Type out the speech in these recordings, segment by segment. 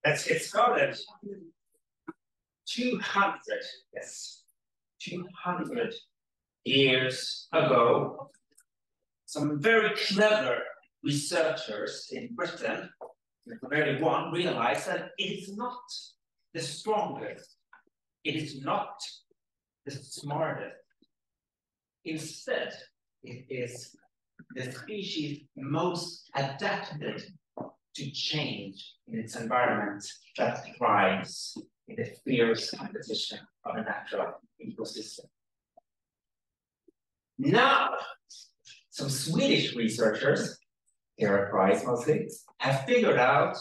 Let's get started. 200, yes, 200 years ago, some very clever researchers in Britain, the very one, realized that it is not the strongest, it is not the smartest. Instead, it is the species most adapted to change in its environment that thrives in the fierce competition of a natural ecosystem. Now, some Swedish researchers, here at Rice mostly, have figured out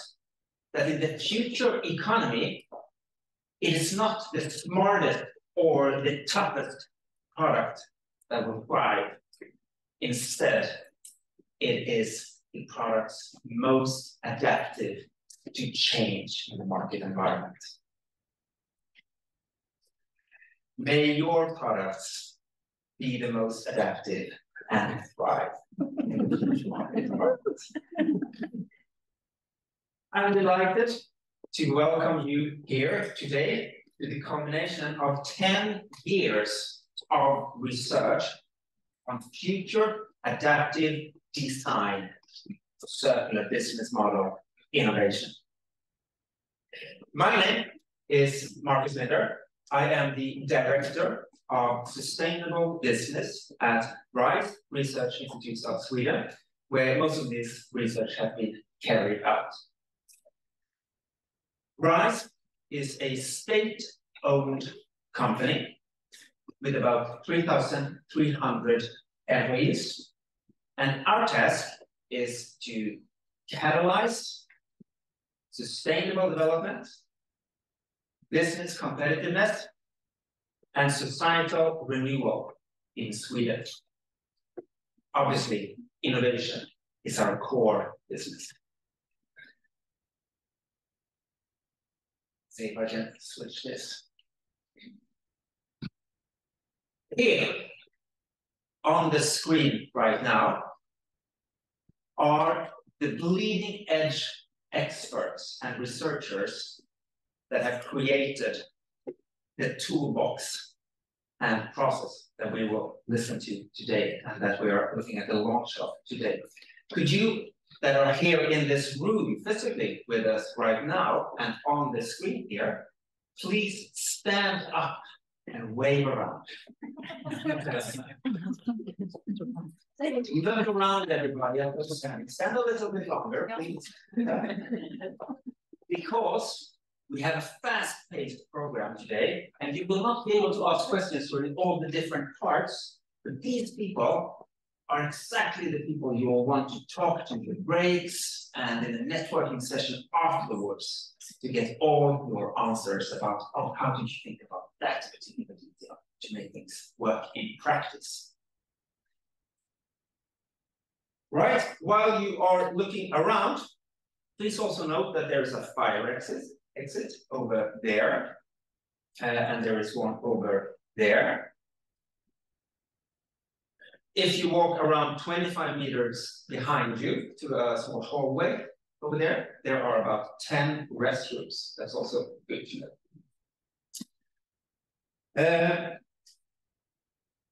that in the future economy, it is not the smartest or the toughest product that will thrive. Instead, it is the products most adaptive to change in the market environment. May your products be the most adaptive and thrive in the future market environment. I'm delighted to welcome you here today to the combination of 10 years of research on future adaptive design for circular business model innovation. My name is Marcus Linder. I am the Director of Sustainable Business at RISE, Research Institutes of Sweden, where most of this research has been carried out. RISE is a state-owned company with about 3,300 employees, and our task is to catalyze sustainable development, business competitiveness, and societal renewal in Sweden. Obviously, innovation is our core business. See if I can switch this. Here on the screen right now are the bleeding edge experts and researchers that have created the toolbox and process that we will listen to today and that we are looking at the launch of today. Could you, that are here in this room physically with us right now and on the screen here, please stand up and wave around. Look around, everybody. Stand a little bit longer, please. Because we have a fast-paced program today, and you will not be able to ask questions during all the different parts, but these people are exactly the people you will want to talk to in the breaks and in the networking session afterwards to get all your answers about, oh, how did you think about that particular detail to make things work in practice. Right, while you are looking around, please also note that there is a fire exit over there, and there is one over there. If you walk around 25 meters behind you to a small hallway over there, there are about 10 restrooms. That's also good to know.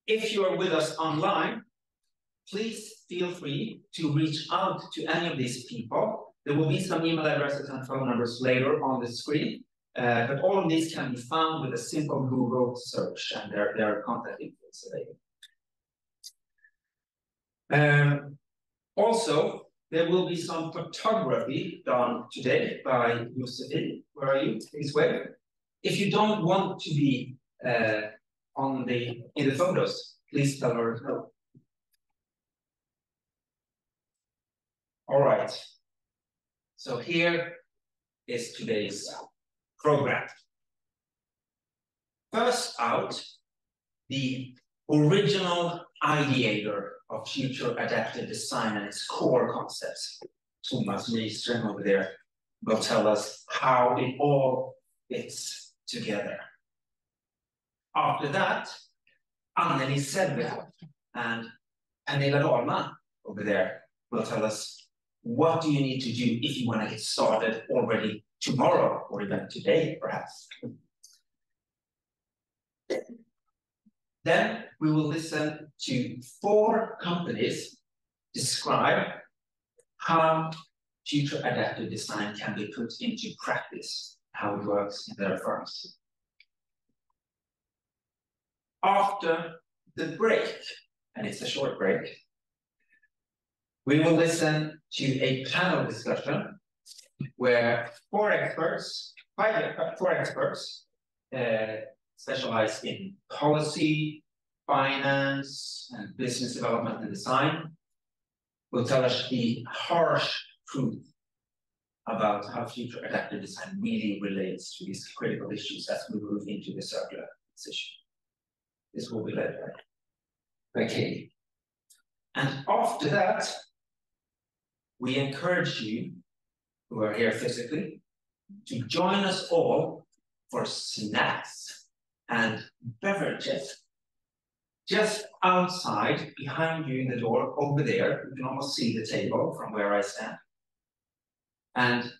If you are with us online, please feel free to reach out to any of these people. There will be some email addresses and phone numbers later on the screen, but all of these can be found with a simple Google search, and their contact info is available. Also, there will be some photography done today by Josephine. Where are you? Please wave. If you don't want to be in the photos, please tell her no. All right. So here is today's program. First out, the original ideator of future adaptive design and its core concepts, Thomas Nyström over there, will tell us how it all fits together. After that, Anneli Selve and Pernilla Dahlman over there will tell us what do you need to do if you want to get started already tomorrow or even today, perhaps. Then we will listen to 4 companies describe how future adaptive design can be put into practice, how it works in their firms. After the break, and it's a short break, we will listen to a panel discussion where 4 experts specialized in policy, finance, and business development and design will tell us the harsh truth about how future adaptive design really relates to these critical issues as we move into the circular transition. This will be led by Katie. And after that, we encourage you who are here physically to join us all for snacks and beverages just outside, behind you in the door, over there. You can almost see the table from where I stand. And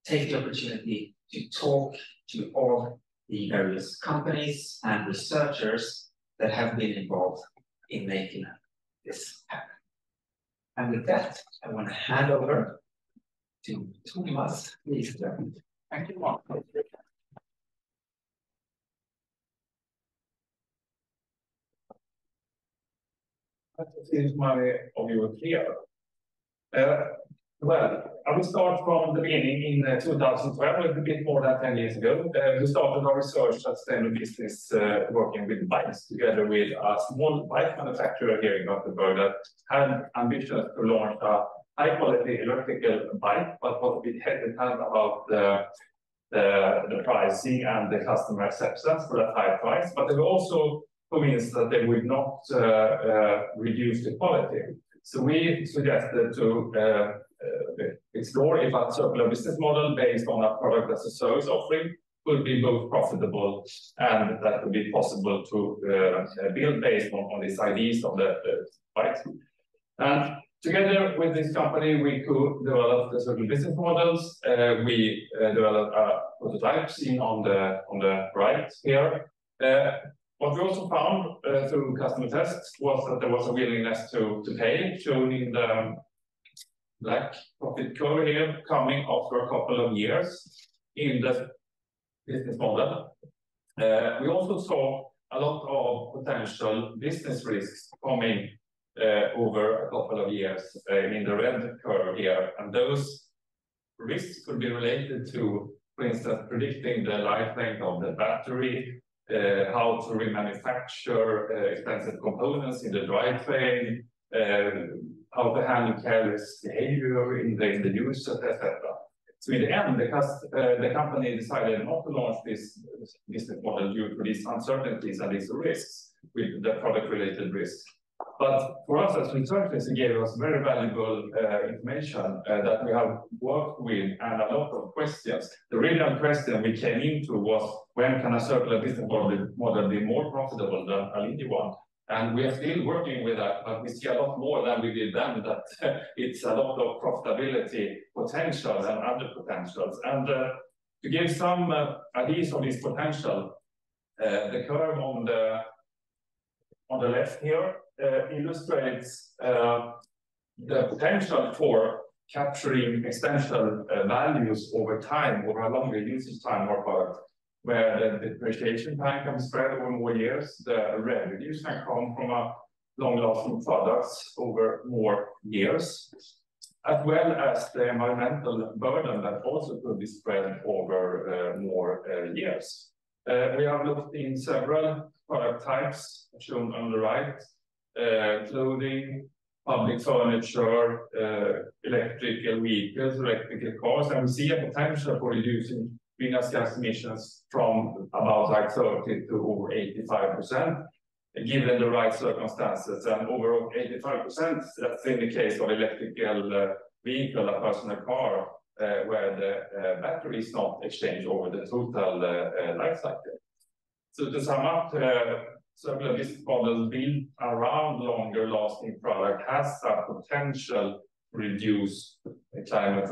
take the opportunity to talk to all the various companies and researchers that have been involved in making this happen. And with that, I want to hand over to Thomas. Please. Thank you, Mark. Since many of you are here. Well, I will start from the beginning in 2012, a bit more than 10 years ago. We started our research at sustainable business working with bikes together with a small bike manufacturer here in Gothenburg that had ambitions to launch a high-quality electrical bike, but was a bit hesitant about the pricing and the customer acceptance for that high price. But they were also convinced that they would not reduce the quality. So we suggested to explore if a circular business model based on a product as a service offering could be both profitable and that could be possible to build based on these ideas of the bikes. And together with this company, we could develop the circular business models. We developed a prototype seen on the right here. What we also found through customer tests was that there was a willingness to pay, shown in the black profit curve here, coming after a couple of years in the business model. We also saw a lot of potential business risks coming over a couple of years in the red curve here. And those risks could be related to, for instance, predicting the life length of the battery, how to remanufacture expensive components in the drivetrain, how to handle careless behavior in the use, etc. So in the end, the company decided not to launch this business model due to these uncertainties and these risks with the product-related risks. But for us as researchers, it gave us very valuable information that we have worked with and a lot of questions. The real question we came into was, when can a circular business model be more profitable than a linear one? And we are still working with that, but we see a lot more than we did then, that it's a lot of profitability potentials and other potentials. And to give some ideas of this potential, the curve on the left here illustrates the potential for capturing extension values over time, over a longer usage time or product, where the depreciation time can be spread over more years, the revenues can come from a long-lasting products over more years, as well as the environmental burden that also could be spread over more years. We have looked in several product types shown on the right, clothing, public furniture, electrical vehicles, electrical cars, and we see a potential for reducing greenhouse gas emissions from about like 30 to over 85%, given the right circumstances. And over 85%, that's in the case of electrical vehicle, a personal car, where the battery is not exchanged over the total life cycle. So to sum up, circular business models built around longer lasting product has a potential reduce the climate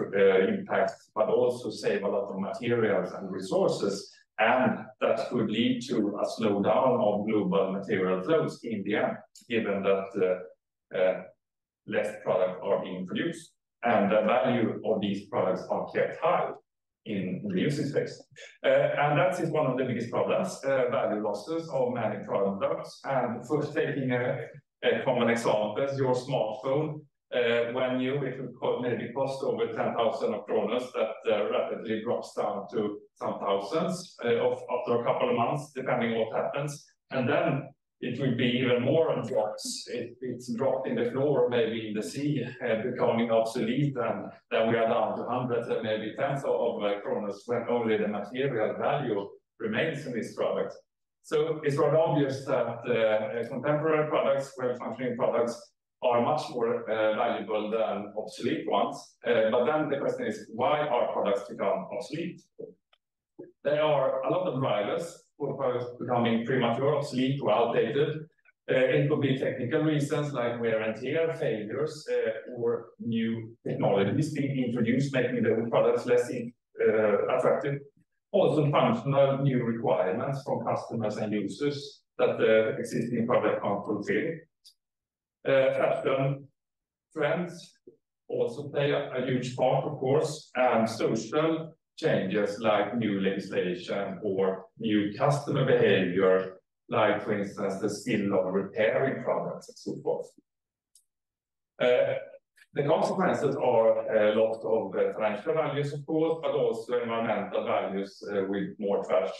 impact, but also save a lot of materials and resources. And that could lead to a slowdown of global material flows in the end, given that less products are being produced. And the value of these products are kept high in the using space. And that is one of the biggest problems, value losses of many products. And first taking a common example, your smartphone, when it will maybe cost over 10,000 kroner, that rapidly drops down to some thousands after a couple of months, depending on what happens. And then it will be even more drops. It's dropped in the floor, maybe in the sea, becoming obsolete, and then we are down to hundreds and maybe tens of kroners when only the material value remains in this product. So it's rather obvious that contemporary products, well-functioning products, are much more valuable than obsolete ones. But then the question is, why are products become obsolete? There are a lot of drivers for products becoming premature, obsolete, or outdated. It could be technical reasons like wear and tear, failures, or new technologies being introduced, making the products less attractive. Also functional new requirements from customers and users that the existing product can't fulfill. Fashion trends also play a huge part, of course, and social changes like new legislation or new customer behavior, like, for instance, the skill of repairing products and so forth. The consequences are a lot of financial values, of course, but also environmental values with more trash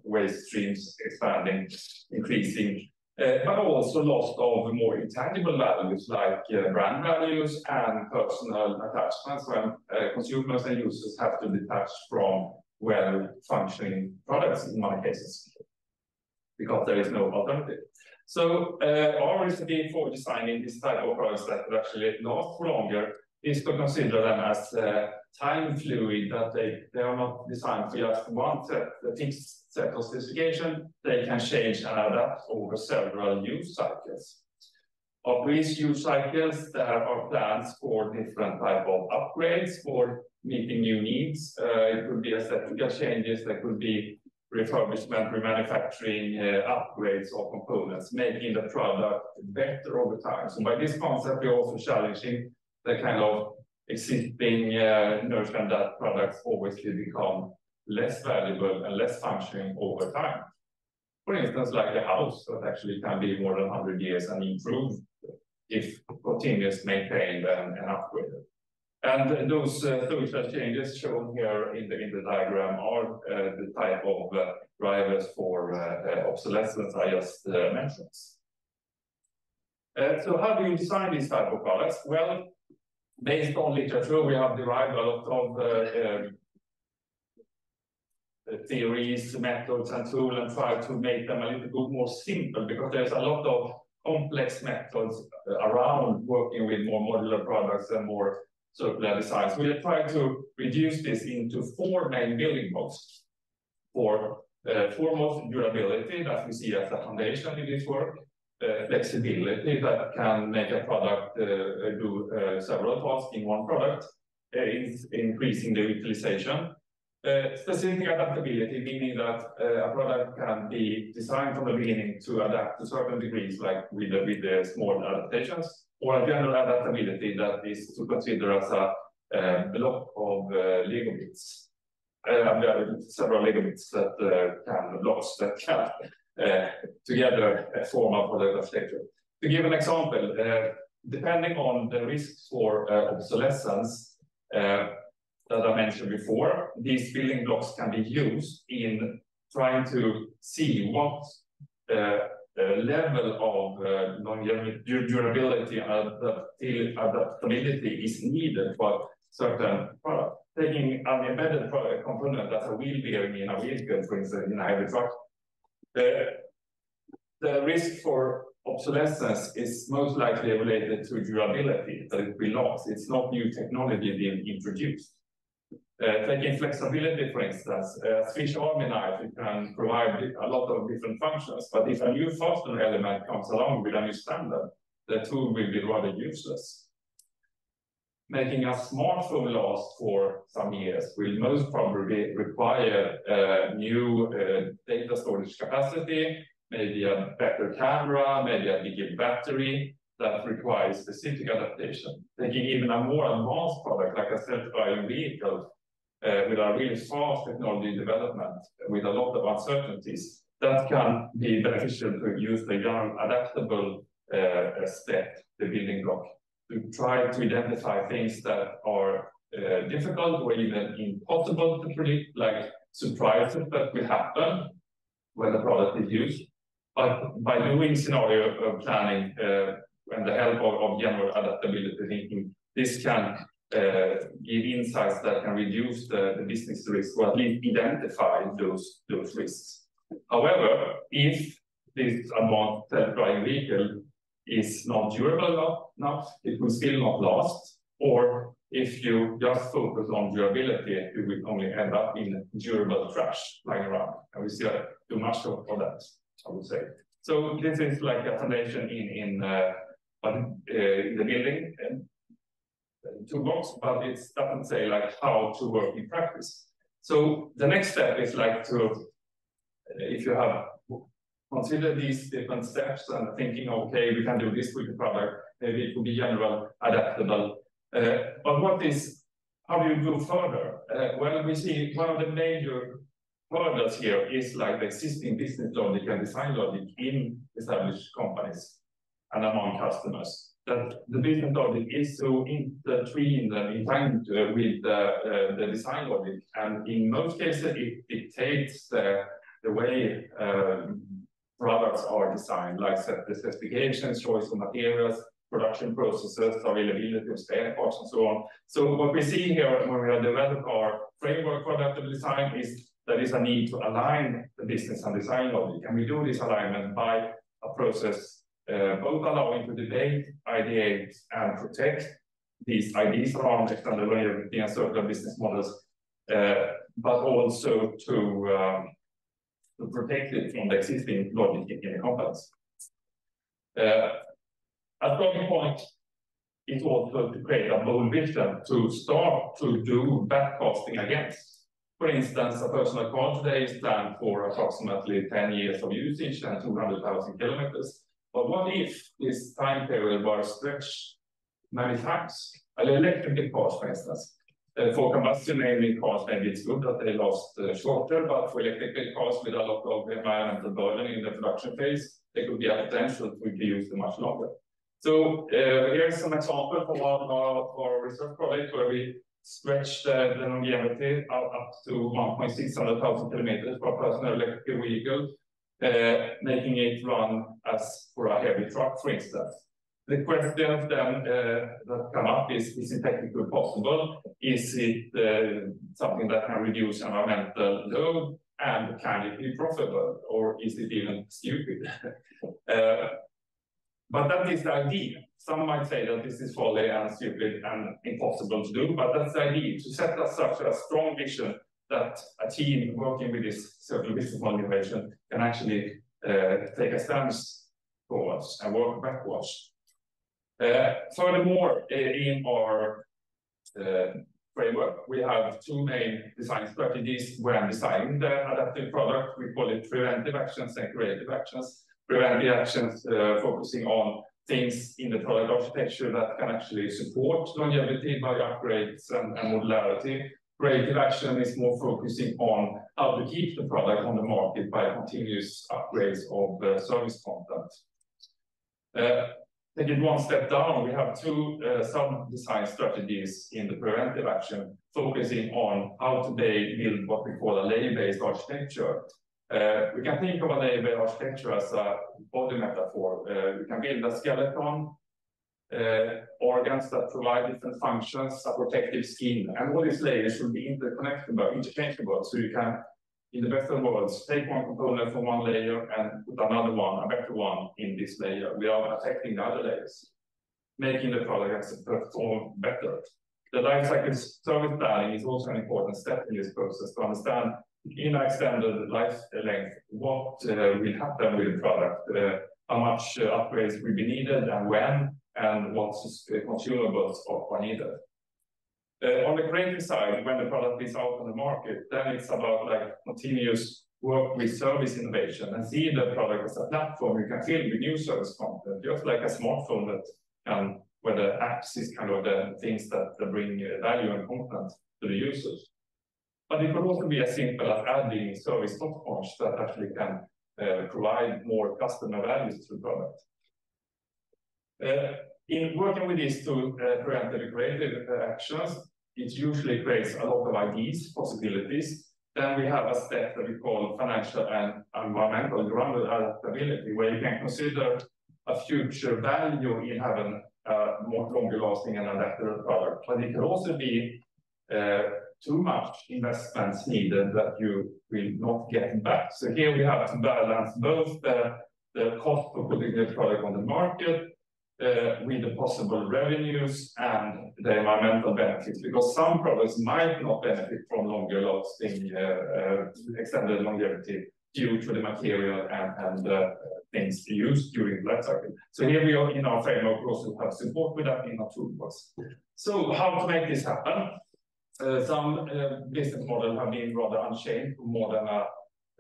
waste streams expanding, increasing, but also loss of more intangible values like brand values and personal attachments when consumers and users have to detach from well-functioning products in many cases, because there is no alternative. So our recipe for designing this type of products that will actually last for longer is to consider them as time fluid, that they are not designed for just one fixed set of specification. They can change and adapt over several use cycles. Of these use cycles, there are plans for different type of upgrades for meeting new needs. It could be aesthetical changes, there could be refurbishment, remanufacturing, upgrades of components, making the product better over time. So by this concept, we're also challenging the kind of existing notion that products always will become less valuable and less functioning over time. For instance, like a house that actually can be more than 100 years and improved if continuously maintained and upgraded. And those social changes shown here in the diagram are the type of drivers for obsolescence I just mentioned. So how do you design these type of products? Well, based on literature, we have derived a lot of theories, methods, and tools, and try to make them a little bit more simple, because there's a lot of complex methods around working with more modular products and more circular designs. We try to reduce this into 4 main building blocks. For foremost, durability, that we see as a foundation in this work. Flexibility, that can make a product do several tasks in one product, increasing the utilization. Specific adaptability, meaning that a product can be designed from the beginning to adapt to certain degrees, like with the small adaptations, or a general adaptability that is to consider as a block of Lego bits. There are several Lego bits that blocks that can together form a product architecture. To give an example, depending on the risks for obsolescence that I mentioned before, these building blocks can be used in trying to see what level of durability and adaptability is needed for certain product. Taking an embedded product component as a wheel bearing in a vehicle, for instance, in a heavy truck, the risk for obsolescence is most likely related to durability, that it will last. It's not new technology being introduced. Taking flexibility, for instance, a Swiss Army knife, it can provide a lot of different functions, but if a new fastener element comes along with a new standard, the tool will be rather useless. making a smartphone last for some years will most probably require new data storage capacity, maybe a better camera, maybe a bigger battery that requires specific adaptation. Taking even a more advanced product like a self-driving vehicle with a really fast technology development with a lot of uncertainties, that can be beneficial to use the young adaptable step, the building block, to try to identify things that are difficult or even impossible to predict, like surprises that will happen when the product is used. But by doing scenario planning and the help of general adaptability thinking, this can give insights that can reduce the business risk or at least identify those risks. However, if this advanced self-driving vehicle is not durable enough, it will still not last. Or if you just focus on durability, you will only end up in durable trash lying around. And we see too much of that, I would say. So this is like a foundation in the building toolbox, but it doesn't say like how to work in practice. So the next step is like to, if you have consider these different steps and thinking, okay, we can do this with the product, maybe it will be general, adaptable. But how do you go further? Well, we see one of the major hurdles here is like the existing business logic and design logic in established companies and among customers. That the business logic is so intertwined and entwined with the design logic, and in most cases it dictates the way products are designed, like the specifications, choice of materials, production processes, availability of spare parts, and so on. So what we see here when we have developed our framework for adaptable design is there is a need to align the business and design logic, and we do this alignment by a process both allowing to debate, ideate, and protect these ideas around extended longevity and circular business models, but also to protect it from the existing logic in the companies. A starting point is also to create a bold vision to start to do backcasting against. For instance, a personal car today is planned for approximately 10 years of usage and 200,000 kilometers. But what if this time period were stretched many times? Electric cars, for instance. For combustion engine cars, maybe it's good that they last shorter, but for electrical cars with a lot of environmental burden in the production phase, there could be a potential to be used much longer. So here's some example from our research project where we stretched the longevity up to 1,600,000 kilometers for a personal electrical vehicle, making it run as for a heavy truck, for instance. The questions then that come up is it technically possible? Is it something that can reduce environmental load? And can it be profitable? Or is it even stupid? But that is the idea. Some might say that this is folly and stupid and impossible to do, but that's the idea, to set us such a strong vision that a team working with this circular business model innovation can actually take a stance forwards and work backwards. Furthermore, in our framework, we have two main design strategies when designing the adaptive product. We call it preventive actions and creative actions. Preventive actions focusing on things in the product architecture that can actually support longevity by upgrades and modularity. Creative action is more focusing on how to keep the product on the market by continuous upgrades of service content. Take it one step down, we have two sub-design strategies in the preventive action, focusing on how to build what we call a layer-based architecture. We can think of a layer-based architecture as a body metaphor. We can build a skeleton, organs that provide different functions, a protective skin, and all these layers should be interchangeable, so you can, in the best of worlds, take one component from one layer and put another one, a better one, in this layer without affecting the other layers, making the product perform better. The life cycle service planning is also an important step in this process to understand in an extended life length what will happen with the product, how much upgrades will be needed and when, and what consumables are needed. On the creative side, when the product is out on the market, then it's about like continuous work with service innovation and see the product as a platform you can fill with new service content, just like a smartphone that can, where the apps is kind of the things that bring value and content to the users. But it could also be as simple as adding service top points that actually can provide more customer values to the product. In working with these two preemptive creative actions, it usually creates a lot of ideas, possibilities. Then we have a step that we call financial and environmental grounded adaptability, where you can consider a future value in having a more longer lasting and adaptable product. But it can also be too much investments needed that you will not get back. So here we have to balance both the cost of putting the product on the market with the possible revenues and the environmental benefits, because some products might not benefit from longer lasting, extended longevity due to the material and things used during the life cycle. So here we are in our framework, we also have support with that in our toolbox. So how to make this happen? Some business models have been rather unchanged for more than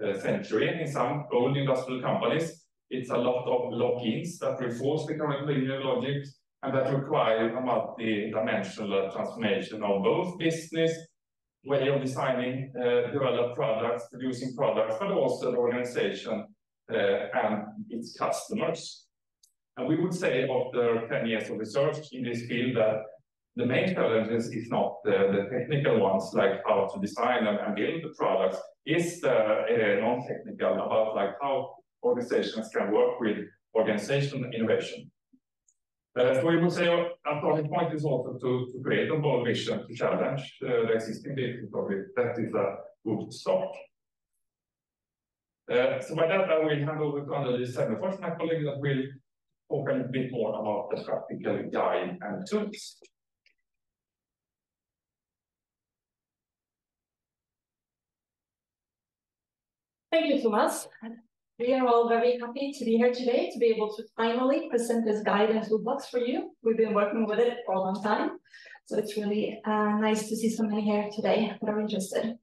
a century in some old industrial companies. It's a lot of lock-ins that reinforce the current linear logic and that require a multi-dimensional transformation of both business, way of designing, develop products, producing products, but also the organization and its customers. And we would say after 10 years of research in this field that the main challenges is not the technical ones, like how to design and build the products, is the non-technical about like how organizations can work with organizational innovation. So we would say our starting point is also to create a bold vision to challenge the existing business project. That is a good start. So by that, I will hand over to Anneli Semmerfors, my colleague, that will talk a little bit more about the practical guide and tools. Thank you, Thomas. We are all very happy to be here today to be able to finally present this guide and toolbox for you. We've been working with it for a long time, so it's really nice to see so many here today that are interested.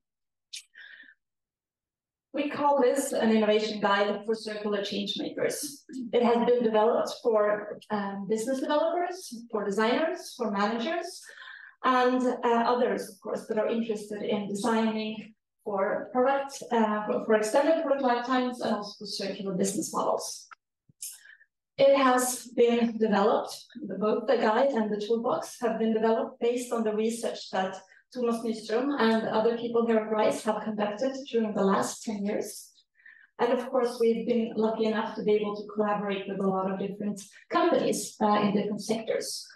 We call this an innovation guide for circular change makers. It has been developed for business developers, for designers, for managers, and others, of course, that are interested in designing for products, for extended product lifetimes, and also for circular business models. It has been developed, both the guide and the toolbox have been developed based on the research that Thomas Nyström and other people here at RISE have conducted during the last 10 years. And of course, we've been lucky enough to be able to collaborate with a lot of different companies in different sectors.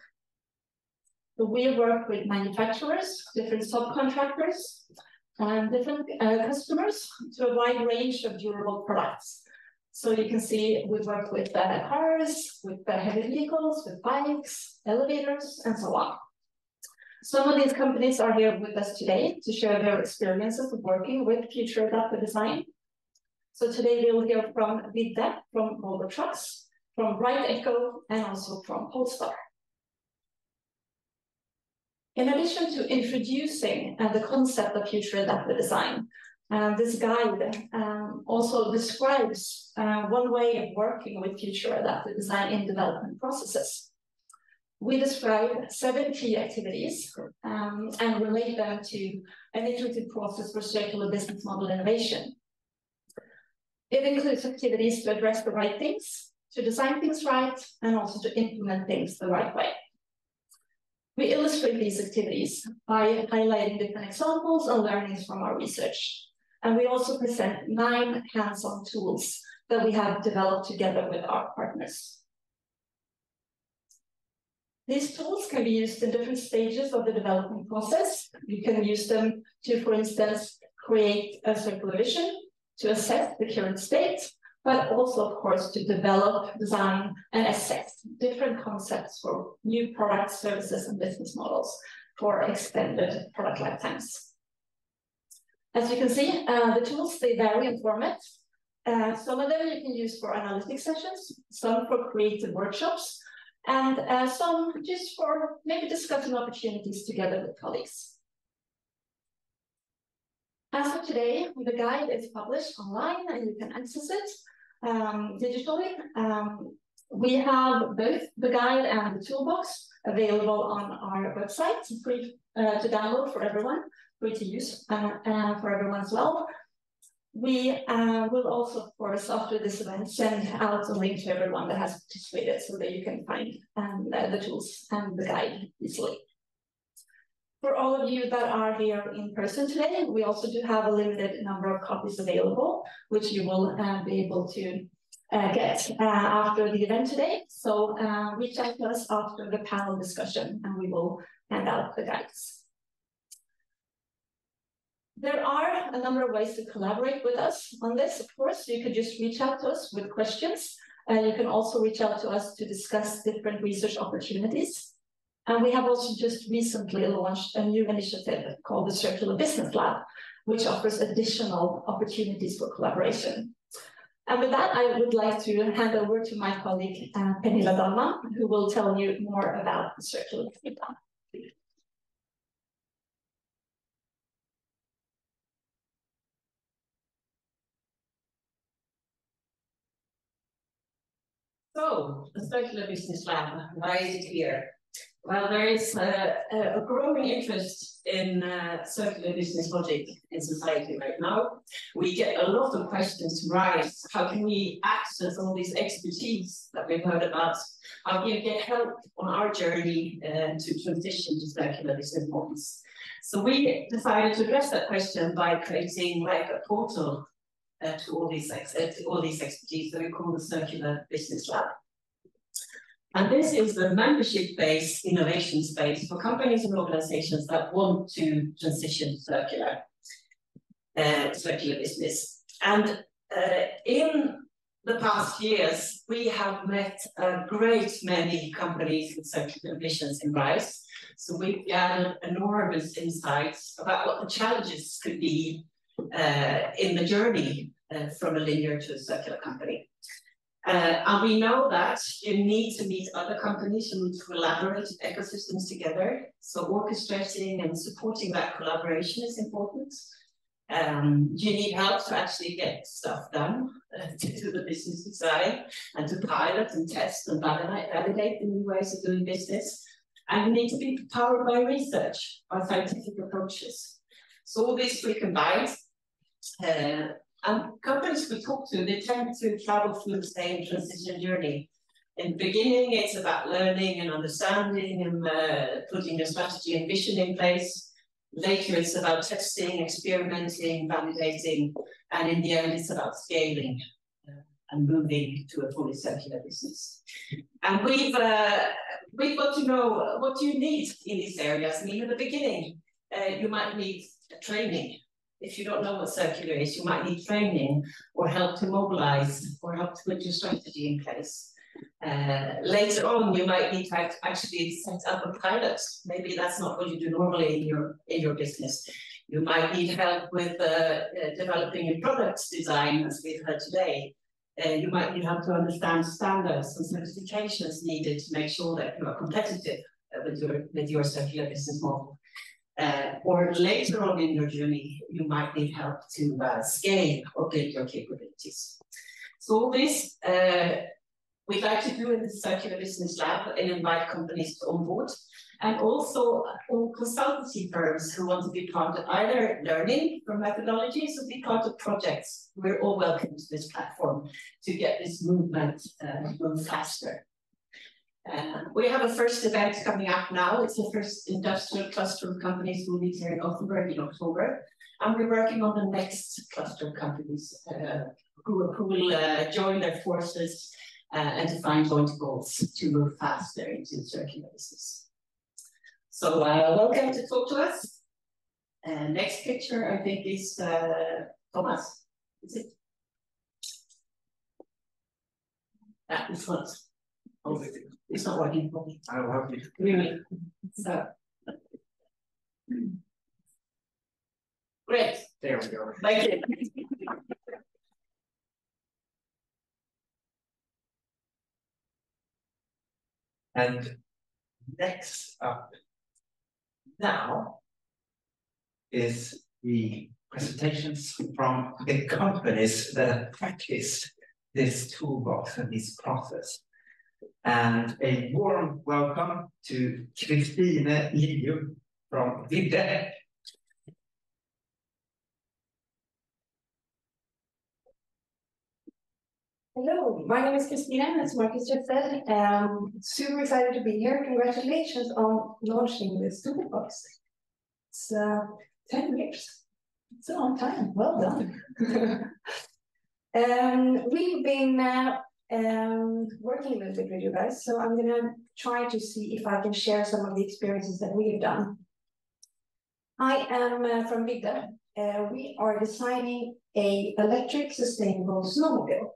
So we work with manufacturers, different subcontractors, and different customers to a wide range of durable products. So you can see we work with cars, with heavy vehicles, with bikes, elevators, and so on. Some of these companies are here with us today to share their experiences of working with future adaptive design. So today we will hear from Vidde from Volvo Trucks, from Bright Echo, and also from Polestar. In addition to introducing the concept of future adaptive design, this guide also describes one way of working with future adaptive design in development processes. We describe 7 key activities and relate them to an iterative process for circular business model innovation. It includes activities to address the right things, to design things right, and also to implement things the right way. We illustrate these activities by highlighting different examples and learnings from our research. And we also present 9 hands-on tools that we have developed together with our partners. These tools can be used in different stages of the development process. You can use them to, for instance, create a circular vision, to assess the current state, but also, of course, to develop, design, and assess different concepts for new products, services, and business models for extended product lifetimes. As you can see, the tools, they vary in format. Some of them you can use for analytic sessions, some for creative workshops, and some just for maybe discussing opportunities together with colleagues. As of today, the guide is published online and you can access it digitally. We have both the guide and the toolbox available on our website, free to download for everyone, free to use for everyone as well. We will also, of course, after this event, send out a link to everyone that has participated so that you can find the tools and the guide easily. For all of you that are here in person today, we also do have a limited number of copies available, which you will be able to get after the event today. So reach out to us after the panel discussion and we will hand out the guides. There are a number of ways to collaborate with us on this. Of course, you could just reach out to us with questions. You can also reach out to us to discuss different research opportunities. And we have also just recently launched a new initiative called the Circular Business Lab, which offers additional opportunities for collaboration. And with that, I would like to hand over to my colleague, Pernilla Dahlman, who will tell you more about the Circular Business Lab. So, the Circular Business Lab, why is it here? Well, there is a growing interest in circular business logic in society right now. We get a lot of questions to rise. How can we access all this expertise that we've heard about? How can we get help on our journey to transition to circular business models? So we decided to address that question by creating like a portal to all these expertise that we call the Circular Business Lab. And this is the membership-based innovation space for companies and organizations that want to transition to circular business. And in the past years, we have met a great many companies with circular ambitions in RISE. So we've gathered enormous insights about what the challenges could be in the journey from a linear to a circular company. And we know that you need to meet other companies, you need to collaborate ecosystems together. So orchestrating and supporting that collaboration is important. You need help to actually get stuff done, to do the business design, and to pilot and test and validate the new ways of doing business. And you need to be powered by research, by scientific approaches. So all this we combine. And companies we talk to, they tend to travel through the same transition journey. In the beginning, it's about learning and understanding and putting a strategy and vision in place. Later, it's about testing, experimenting, validating, and in the end, it's about scaling and moving to a fully circular business. And we've got to know what you need in these areas. I mean, in the beginning, you might need training. If you don't know what circular is, you might need training or help to mobilize or help to put your strategy in place. Later on, you might need to actually set up a pilot. Maybe that's not what you do normally in your business. You might need help with developing a product design, as we've heard today. You might need help to understand standards and certifications needed to make sure that you are competitive with your circular business model. Or later on in your journey, you might need help to scale or build your capabilities. So all this we'd like to do in the Circular Business Lab and invite companies to onboard, and also all consultancy firms who want to be part of either learning from methodologies or be part of projects. We're all welcome to this platform to get this movement move faster. We have a first event coming up now. It's the first industrial cluster of companies who will meet here in Gothenburg in October. And we're working on the next cluster of companies who will join their forces and define joint goals to move faster into circular business. So welcome to talk to us. Next picture, I think, is Thomas. Is it? It's not. Oh, it's not working for me. I will help you. Really? So. Great. There we go. Thank you. And next up now is the presentations from the companies that have practiced this toolbox and this process. And a warm welcome to Christine Liu from Vidde. Hello, my name is Christina, as Marcus just said. Super excited to be here. Congratulations on launching this toolbox. It's 10 years. It's a long time. Well done. We've been working a little bit with you guys, so I'm going to try to see if I can share some of the experiences that we've done. I am from Vidde. We are designing an electric sustainable snowmobile.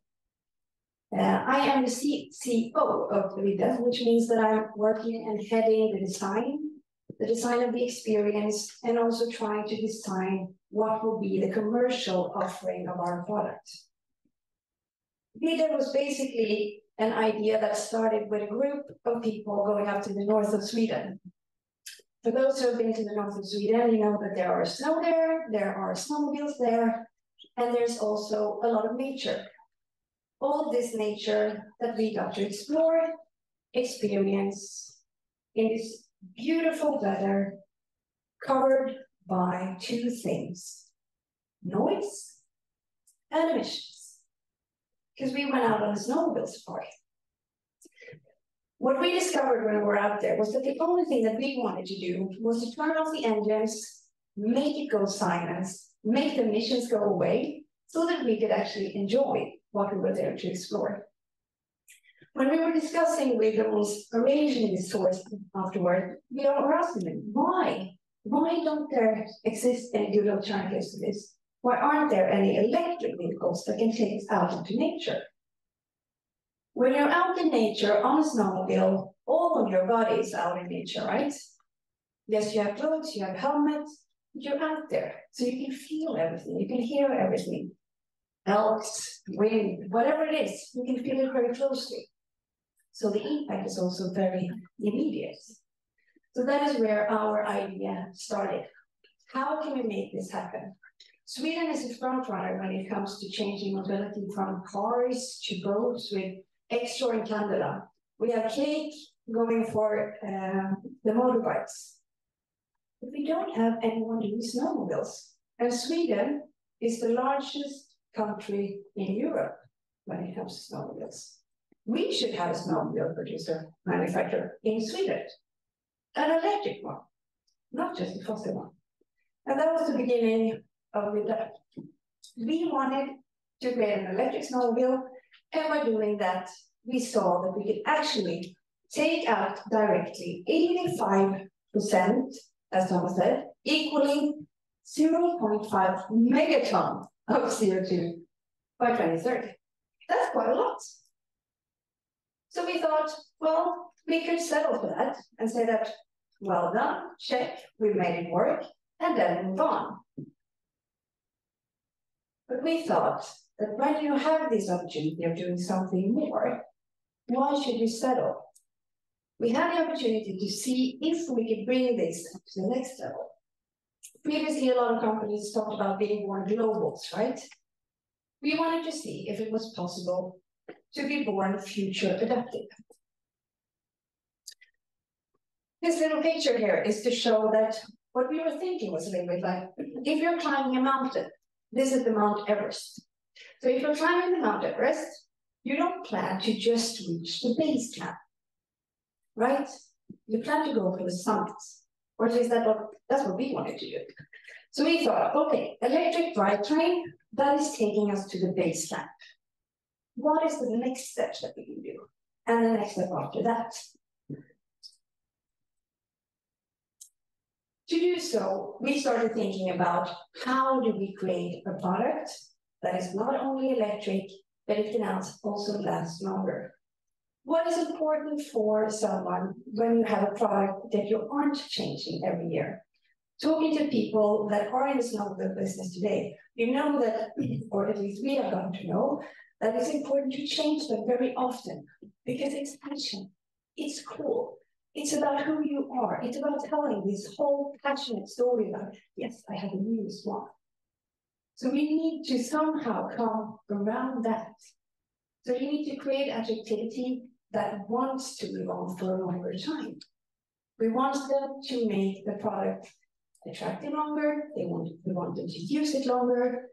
I am the CEO of Vidde, which means that I'm working and heading the design of the experience, and also trying to design what will be the commercial offering of our product. Vidde was basically an idea that started with a group of people going up to the north of Sweden. For those who have been to the north of Sweden, you know that there are snow there are snowmobiles there, and there's also a lot of nature. All this nature that we got to explore, experience in this beautiful weather, covered by two things: noise and emissions. Because we went out on a snowmobile safari. What we discovered when we were out there was that the only thing that we wanted to do was to turn off the engines, make it go silent, make the emissions go away, so that we could actually enjoy what we were there to explore. When we were discussing with those arranging this source afterward, we were asking them, why? Why don't there exist any good alternatives to this? Why aren't there any electric vehicles that can take us out into nature? When you're out in nature on a snowmobile, all of your body is out in nature, right? Yes, you have clothes, you have helmets, you're out there, so you can feel everything, you can hear everything. Elks, wind, whatever it is, you can feel it very closely. So the impact is also very immediate. So that is where our idea started. How can we make this happen? Sweden is a front runner when it comes to changing mobility from cars to boats with X-Shore and Candela. We have Cake going for the motorbikes. But we don't have anyone doing snowmobiles. And Sweden is the largest country in Europe when it comes to snowmobiles. We should have a snowmobile manufacturer in Sweden, an electric one, not just a fossil one. And that was the beginning of that. We wanted to create an electric snowmobile, and by doing that, we saw that we could actually take out directly 85%, as Thomas said, equaling 0.5 megaton of CO2 by 2030. That's quite a lot. So we thought, well, we could settle for that and say that, well done, check, we made it work, and then move on. But we thought that when you have this opportunity of doing something more, why should you settle? We had the opportunity to see if we could bring this to the next level. Previously, a lot of companies talked about being born globals, right? We wanted to see if it was possible to be born future adaptive. This little picture here is to show that what we were thinking was a little bit like, if you're climbing a mountain, this is the Mount Everest. So if you're climbing the Mount Everest, you don't plan to just reach the base camp, right? You plan to go for the summit, or at least that's what we wanted to do. So we thought, okay, electric drivetrain, that is taking us to the base camp. What is the next step that we can do? And the next step after that. To do so, we started thinking about how do we create a product that is not only electric, but it can also last longer. What is important for someone when you have a product that you aren't changing every year? Talking to people that are in the snowmobile business today, you know that, or at least we have gotten to know, that it's important to change them very often because it's passion. it's cool. It's about who you are. It's about telling this whole passionate story about, yes, I have the newest one. So we need to somehow come around that. So you need to create attractivity that wants to live on for a longer time. We want them to make the product attractive longer. We want them to use it longer.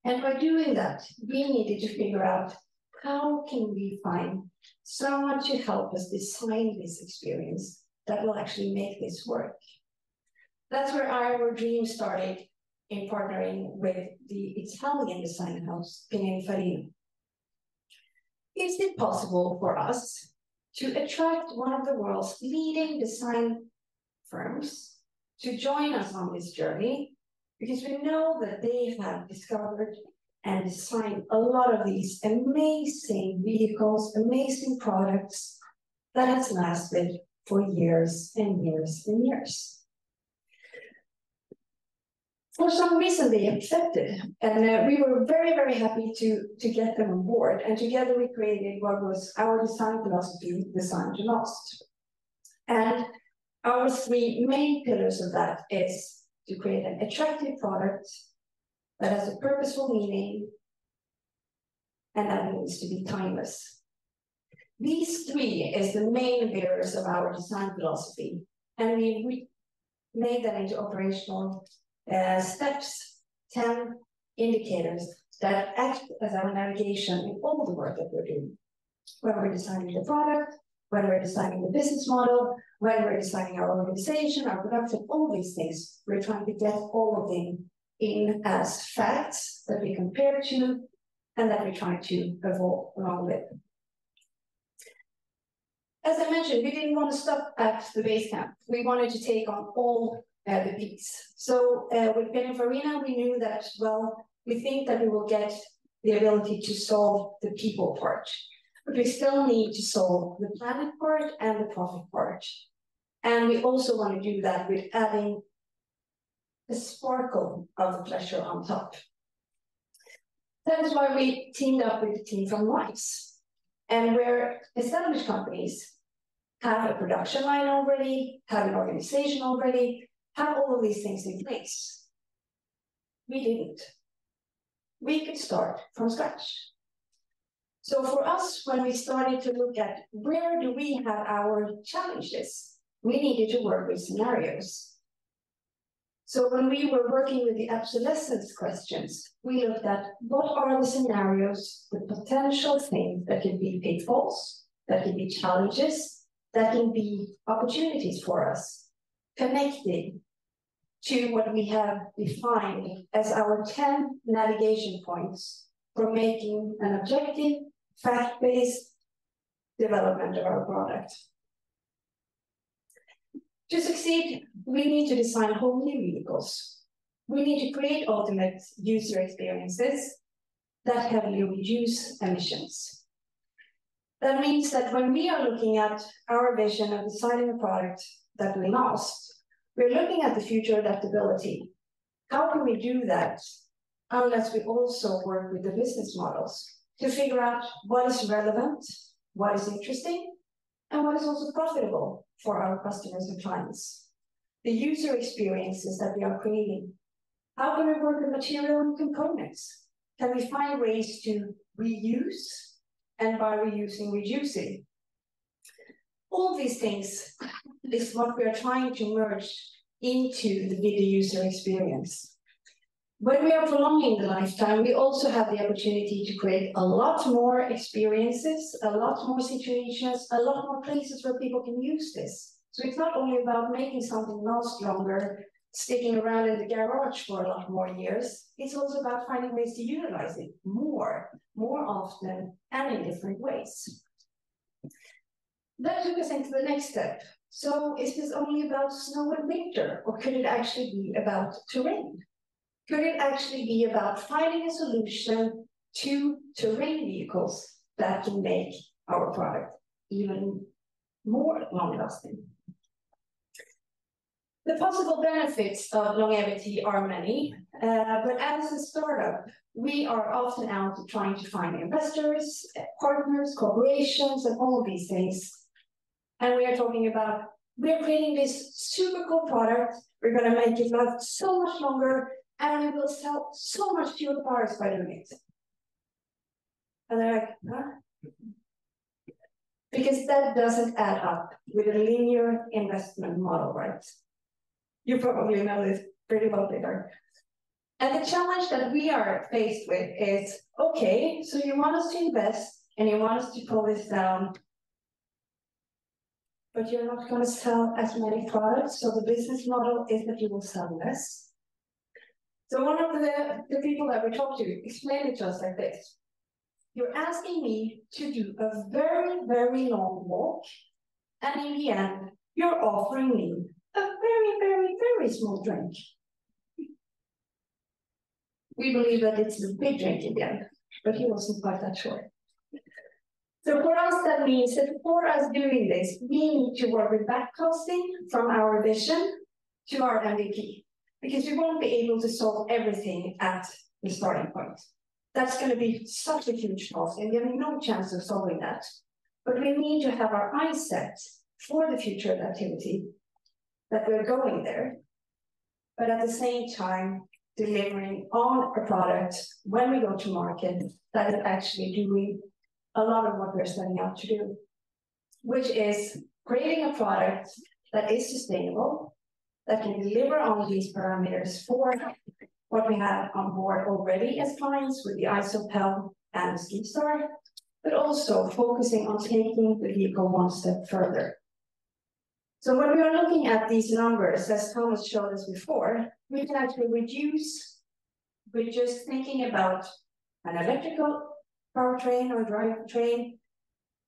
And by doing that, we needed to figure out how can we find someone to help us design this experience that will actually make this work. That's where our dream started in partnering with the Italian design house, Pininfarina. Is it possible for us to attract one of the world's leading design firms to join us on this journey? Because we know that they have discovered and designed a lot of these amazing vehicles, amazing products that has lasted for years and years and years. For some reason, they accepted, and we were very, very happy to get them on board. And together we created what was our design philosophy, Design to Last. And our three main pillars of that is to create an attractive product that has a purposeful meaning, and that needs to be timeless. These three is the main pillars of our design philosophy, and we made that into operational steps, 10 indicators that act as our navigation in all the work that we're doing. When we're designing the product, when we're designing the business model, when we're designing our organization, our production, all these things, we're trying to get all of them in as facts that we compare to and that we try to evolve along with. As I mentioned, we didn't want to stop at the base camp. We wanted to take on all the peaks. So with Pininfarina, we knew that, well, we think that we will get the ability to solve the people part, but we still need to solve the planet part and the profit part. And we also want to do that with adding a sparkle of pleasure on top. That is why we teamed up with the team from Rice. And where established companies have a production line already, have an organization already, have all of these things in place. We didn't. We could start from scratch. So for us, when we started to look at where do we have our challenges, we needed to work with scenarios. So when we were working with the obsolescence questions, we looked at what are the scenarios, the potential things that can be pitfalls, that can be challenges, that can be opportunities for us, connected to what we have defined as our 10 navigation points for making an objective, fact-based development of our product. To succeed, we need to design whole new vehicles. We need to create ultimate user experiences that heavily reduce emissions. That means that when we are looking at our vision of designing a product that will last, we're looking at the future adaptability. How can we do that unless we also work with the business models to figure out what is relevant, what is interesting, and what is also profitable for our customers and clients? The user experiences that we are creating. How can we work with material and components? Can we find ways to reuse, and by reusing, reducing? All these things is what we are trying to merge into the video user experience. When we are prolonging the lifetime, we also have the opportunity to create a lot more experiences, a lot more situations, a lot more places where people can use this. So it's not only about making something last longer, sticking around in the garage for a lot more years, it's also about finding ways to utilize it more often, and in different ways. That took us into the next step. So is this only about snow and winter, or could it actually be about terrain? Could it actually be about finding a solution to terrain vehicles that can make our product even more long-lasting? The possible benefits of longevity are many, but as a startup, we are often out trying to find investors, partners, corporations, and all of these things. And we are talking about, we're creating this super cool product, we're gonna make it last so much longer, and we will sell so much fewer cars by doing it. And they're like, huh? Because that doesn't add up with a linear investment model, right? You probably know this pretty well, Peter. And the challenge that we are faced with is, okay, so you want us to invest and you want us to pull this down, but you're not going to sell as many products. So the business model is that you will sell less. So one of the people that we talked to explained it to us like this. You're asking me to do a very, very long walk, and in the end, you're offering me a very, very, very small drink. We believe that it's a big drink again, but he wasn't quite that sure. So for us, that means that for us doing this, we need to work with backcasting from our vision to our MVP, because we won't be able to solve everything at the starting point. That's going to be such a huge task, and we have no chance of solving that. But we need to have our eyes set for the future of activity, that we're going there, but at the same time, delivering on a product when we go to market that is actually doing a lot of what we're setting out to do, which is creating a product that is sustainable, that can deliver on these parameters for what we have on board already as clients with the ISOPEL and the SkiStar, but also focusing on taking the vehicle one step further. So when we are looking at these numbers, as Thomas showed us before, we can actually reduce with just thinking about an electrical powertrain or drivetrain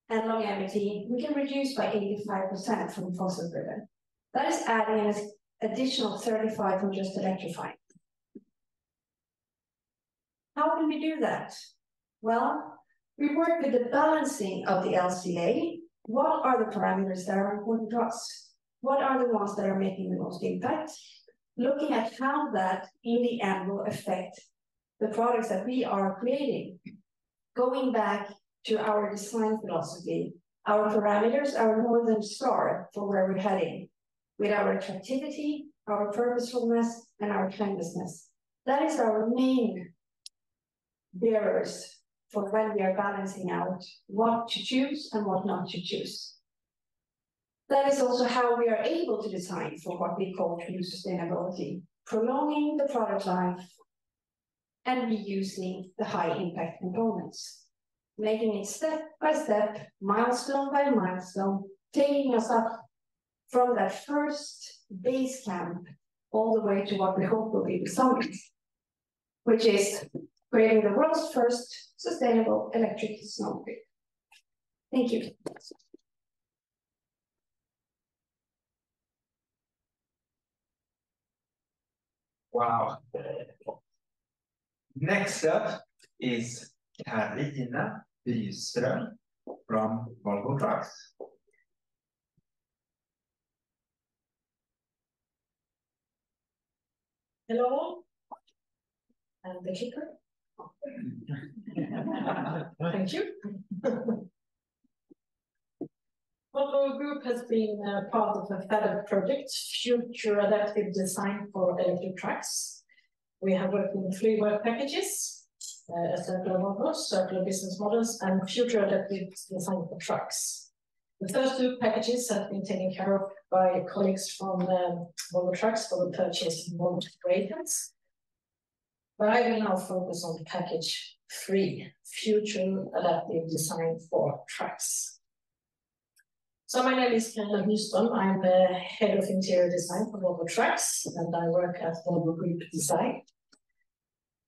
and longevity, we can reduce by 85% from fossil driven. That is adding an additional 35 from just electrifying. How can we do that? Well, we work with the balancing of the LCA. What are the parameters that are important to us? What are the ones that are making the most impact? Looking at how that in the end will affect the products that we are creating. Going back to our design philosophy, our parameters are northern star for where we're heading, with our attractivity, our purposefulness, and our timelessness. That is our main bearers for when we are balancing out what to choose and what not to choose. That is also how we are able to design for what we call true sustainability, prolonging the product life and reusing the high impact components, making it step by step, milestone by milestone, taking us up from that first base camp all the way to what we hope will be the summit, which is creating the world's first sustainable electric snowmobile. Thank you. Wow. Next up is Carina Byström from Volvo Trucks. Hello, and the clicker. Thank you. Volvo Group has been part of a FADEP project, Future Adaptive Design for Electric Trucks. We have worked in 3 work packages, circular models, circular business models, and future adaptive design for trucks. The first 2 packages have been taken care of by colleagues from Volvo Trucks for the purchase of Volvo operations. But I will now focus on package 3, future adaptive design for trucks. So my name is Carina Byström. I'm the head of interior design for Volvo Trucks, and I work at Volvo Group Design.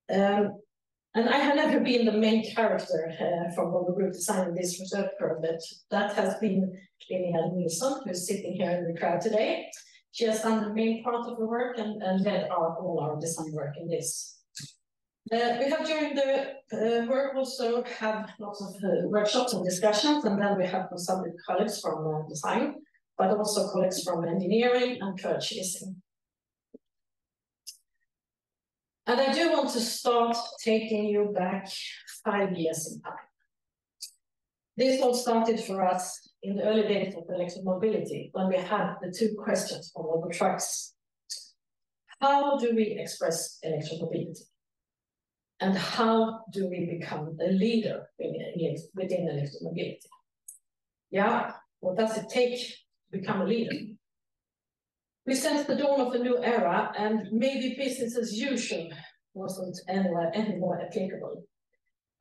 And I have never been the main character from Volvo Group Design in this research project. That has been Linnea Nilsson, who's sitting here in the crowd today. She has done the main part of the work and led all our design work in this. We have during the work also have lots of workshops and discussions, and then we have consulted colleagues from design, but also colleagues from engineering and purchasing. And I do want to start taking you back 5 years in time. This all started for us in the early days of electromobility, when we had the two questions on Volvo Trucks. How do we express electromobility? And how do we become a leader within electromobility? Yeah, what does it take to become a leader? We sense the dawn of a new era, and maybe business as usual wasn't any more applicable.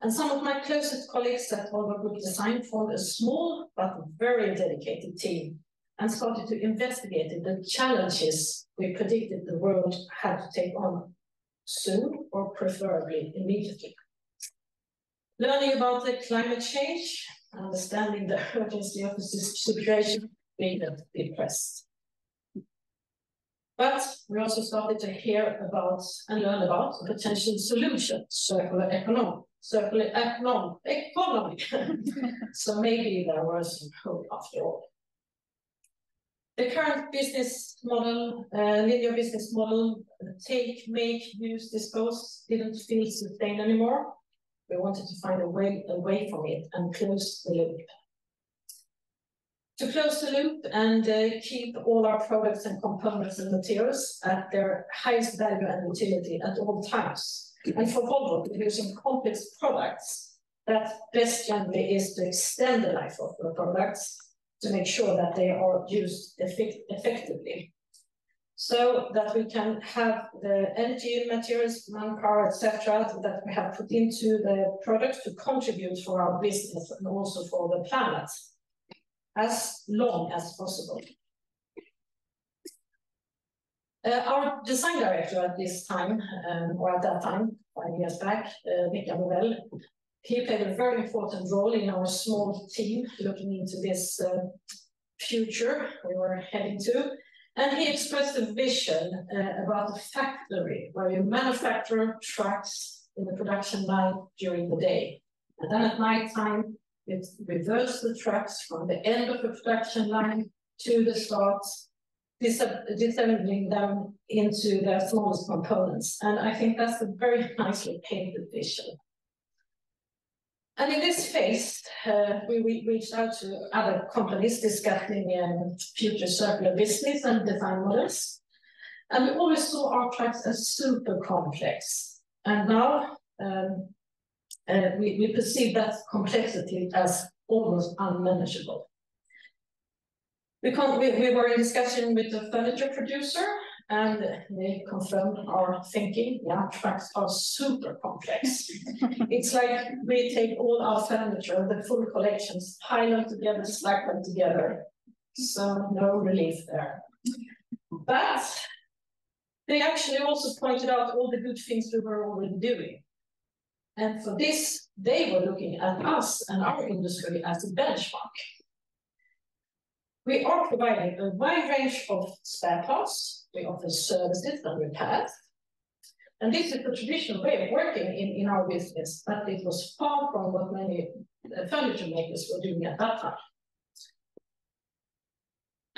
And some of my closest colleagues at Volvo Group Design formed a small but very dedicated team and started to investigate the challenges we predicted the world had to take on soon, or preferably immediately. Learning about the climate change, understanding the urgency of the situation, made us depressed. But we also started to hear about and learn about a potential solution, circular economy. So maybe there was some hope after all. The current business model, linear business model, take, make, use, dispose, didn't feel sustained anymore. We wanted to find a way away from it and close the loop. To close the loop and keep all our products and components and materials at their highest value and utility at all times. And for Volvo, producing complex products, that best generally is to extend the life of the products to make sure that they are used effectively. So that we can have the energy, materials, manpower, etc., that we have put into the product to contribute for our business and also for the planet as long as possible. Our design director at this time, or at that time, 5 years back, Mikael Novell, he played a very important role in our small team looking into this future we were heading to. And he expressed a vision about a factory where you manufacture trucks in the production line during the day. And then at night time, it reverse the trucks from the end of the production line to the start, disassembling them into their smallest components. And I think that's a very nicely painted vision. And in this phase, we reached out to other companies discussing future circular business and design models. And we always saw our trucks as super complex. And now we perceive that complexity as almost unmanageable. We were in discussion with the furniture producer, and they confirmed our thinking. Yeah, trucks are super complex. It's like we take all our furniture, the full collections, pile them together, stack them together. So no relief there. But they actually also pointed out all the good things we were already doing. And for this, they were looking at us and our industry as a benchmark. We are providing a wide range of spare parts. We offer services and repairs. And this is the traditional way of working in our business, but it was far from what many furniture makers were doing at that time.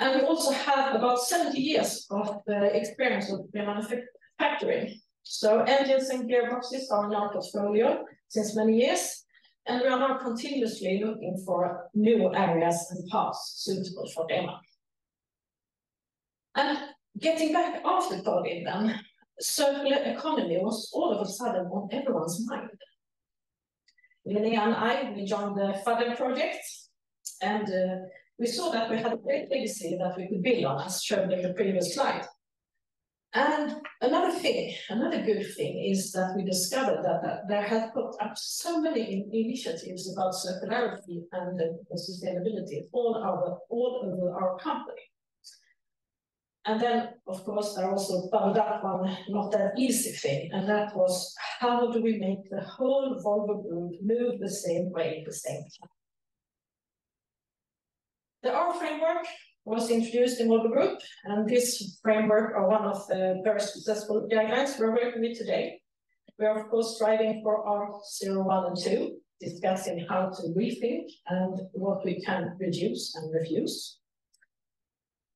And we also have about 70 years of experience with manufacturing. So engines and gearboxes are in our portfolio since many years. And we are now continuously looking for new areas and parts suitable for them. And getting back after COVID then, circular economy was all of a sudden on everyone's mind. Linnea and I, we joined the FADER project, and we saw that we had a great legacy that we could build on, as shown in the previous slide. And another good thing is that we discovered that there have put up so many initiatives about circularity and sustainability all over our company. And then, of course, there also bubbled up one not that easy thing, and that was how do we make the whole Volvo Group move the same way at the same time? The R framework was introduced in Volvo Group, and this framework are one of the very successful guidelines we're working with today. We are, of course, striving for our 0, 1, and 2, discussing how to rethink and what we can reduce and refuse.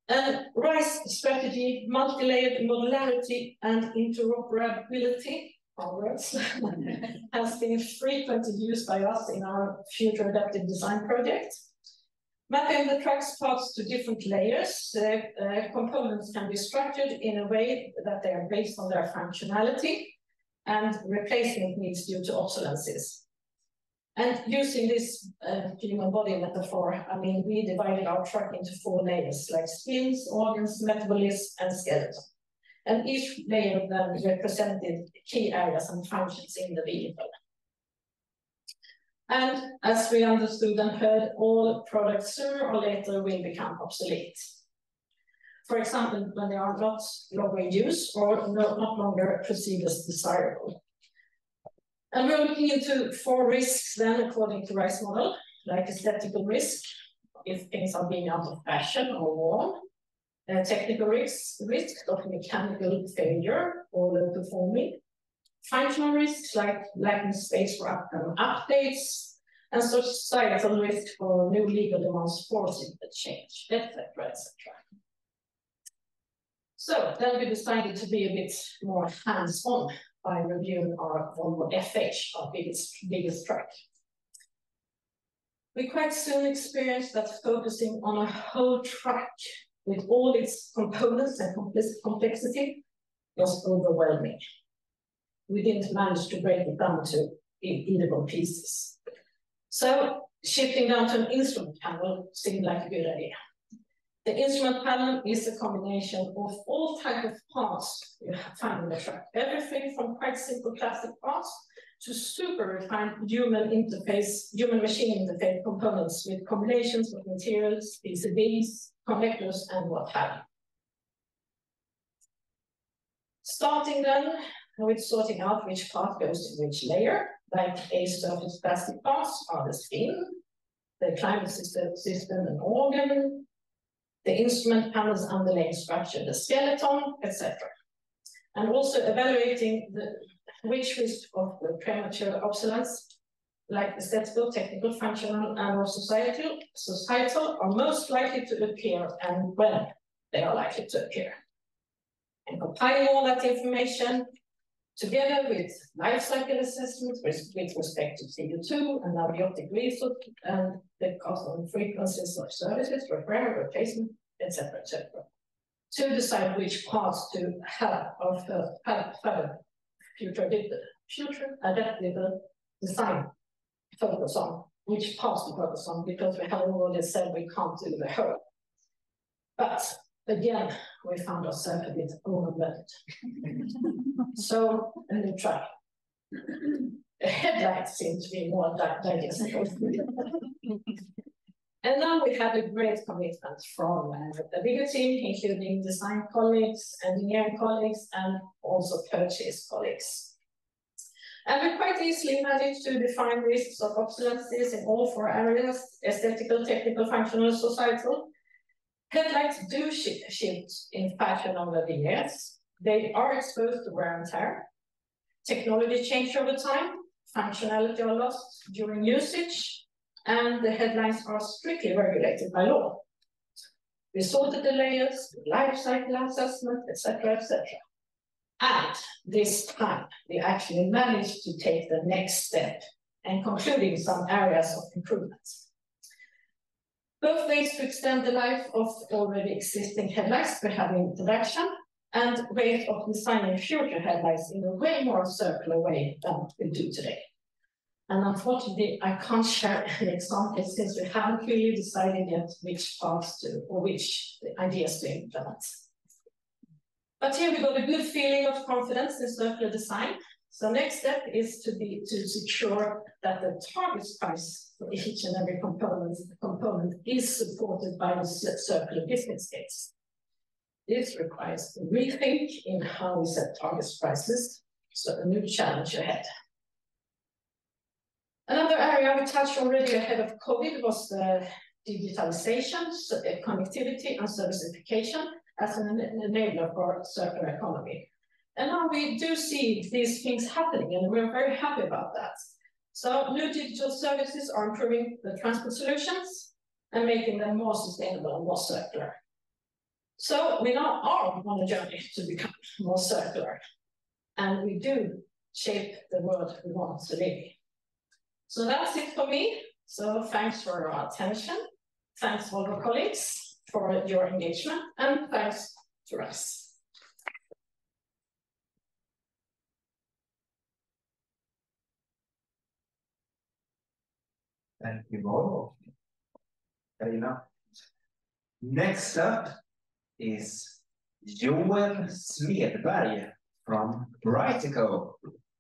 And RISE strategy, multi-layered modularity, and interoperability, our words, has been frequently used by us in our future adaptive design project. Mapping the truck's parts to different layers, components can be structured in a way that they are based on their functionality and replacement needs due to obsolescences. And using this human body metaphor, I mean, we divided our truck into 4 layers, like skins, organs, metabolism, and skeleton. And each layer then represented key areas and functions in the vehicle. And as we understood and heard, all products sooner or later will become obsolete. For example, when they are not longer in use or not longer perceived as desirable. And we're looking into 4 risks then, according to Rice model, like aesthetical risk, if things are being out of fashion or worn, technical risk of mechanical failure or low performing, functional risks like lacking space for updates, and societal risk for new legal demands forcing the change, etc., etc. So then we decided to be a bit more hands-on by reviewing our Volvo FH, our biggest truck. We quite soon experienced that focusing on a whole truck with all its components and complexity was overwhelming. We didn't manage to break it down to eatable pieces. So shifting down to an instrument panel seemed like a good idea. The instrument panel is a combination of all types of parts you find in the truck. Everything from quite simple plastic parts to super refined human-machine interface components with combinations of materials, PCBs, connectors, and what have you. Starting then with sorting out which part goes to which layer, like A-surface plastic parts are the skin, the climate system and organ, the instrument panel's underlying structure, the skeleton, etc. And also evaluating which risk of the premature obsolescence, like aesthetical, technical, functional, and societal, are most likely to appear and when they are likely to appear. And compiling all that information together with life cycle assessments with respect to CO2 and abiotic resource and the cost and frequencies of services, repair, replacement, etc., to decide which parts to have a future adaptable design focus on, which parts to focus on, because we have already said we can't do the whole. But again, we found ourselves a bit overwhelmed. So a new try. The headlights seem to be more digestible. And now we had a great commitment from the bigger team, including design colleagues, engineering colleagues, and also purchase colleagues. And we quite easily managed to define risks of obsolescence in all 4 areas: aesthetical, technical, functional, societal. Headlights do shift in fashion over the years. They are exposed to wear and tear. Technology change over time. Functionality are lost during usage. And the headlights are strictly regulated by law. We sorted the layers, life cycle assessment, etc., etc. And this time, we actually managed to take the next step and concluding some areas of improvements. Both ways to extend the life of already existing headlights we have in production, and ways of designing future headlights in a way more circular way than we do today. And unfortunately, I can't share any examples since we haven't really decided yet which parts to, or which ideas to implement. But here we got a good feeling of confidence in circular design. So next step is to secure that the target price for each and every component is supported by the circular business case. This requires a rethink in how we set target prices, so a new challenge ahead. Another area we touched already ahead of COVID was the digitalization, so connectivity, and servicification as an enabler for circular economy. And now we do see these things happening, and we're very happy about that. So new digital services are improving the transport solutions and making them more sustainable and more circular. So we now are on a journey to become more circular, and we do shape the world we want to live in. So that's it for me. So thanks for your attention. Thanks, Volvo colleagues, for your engagement, and thanks to us. Thank you, Volvo. Carina. Next up is Joel Smedberg from Brighteco.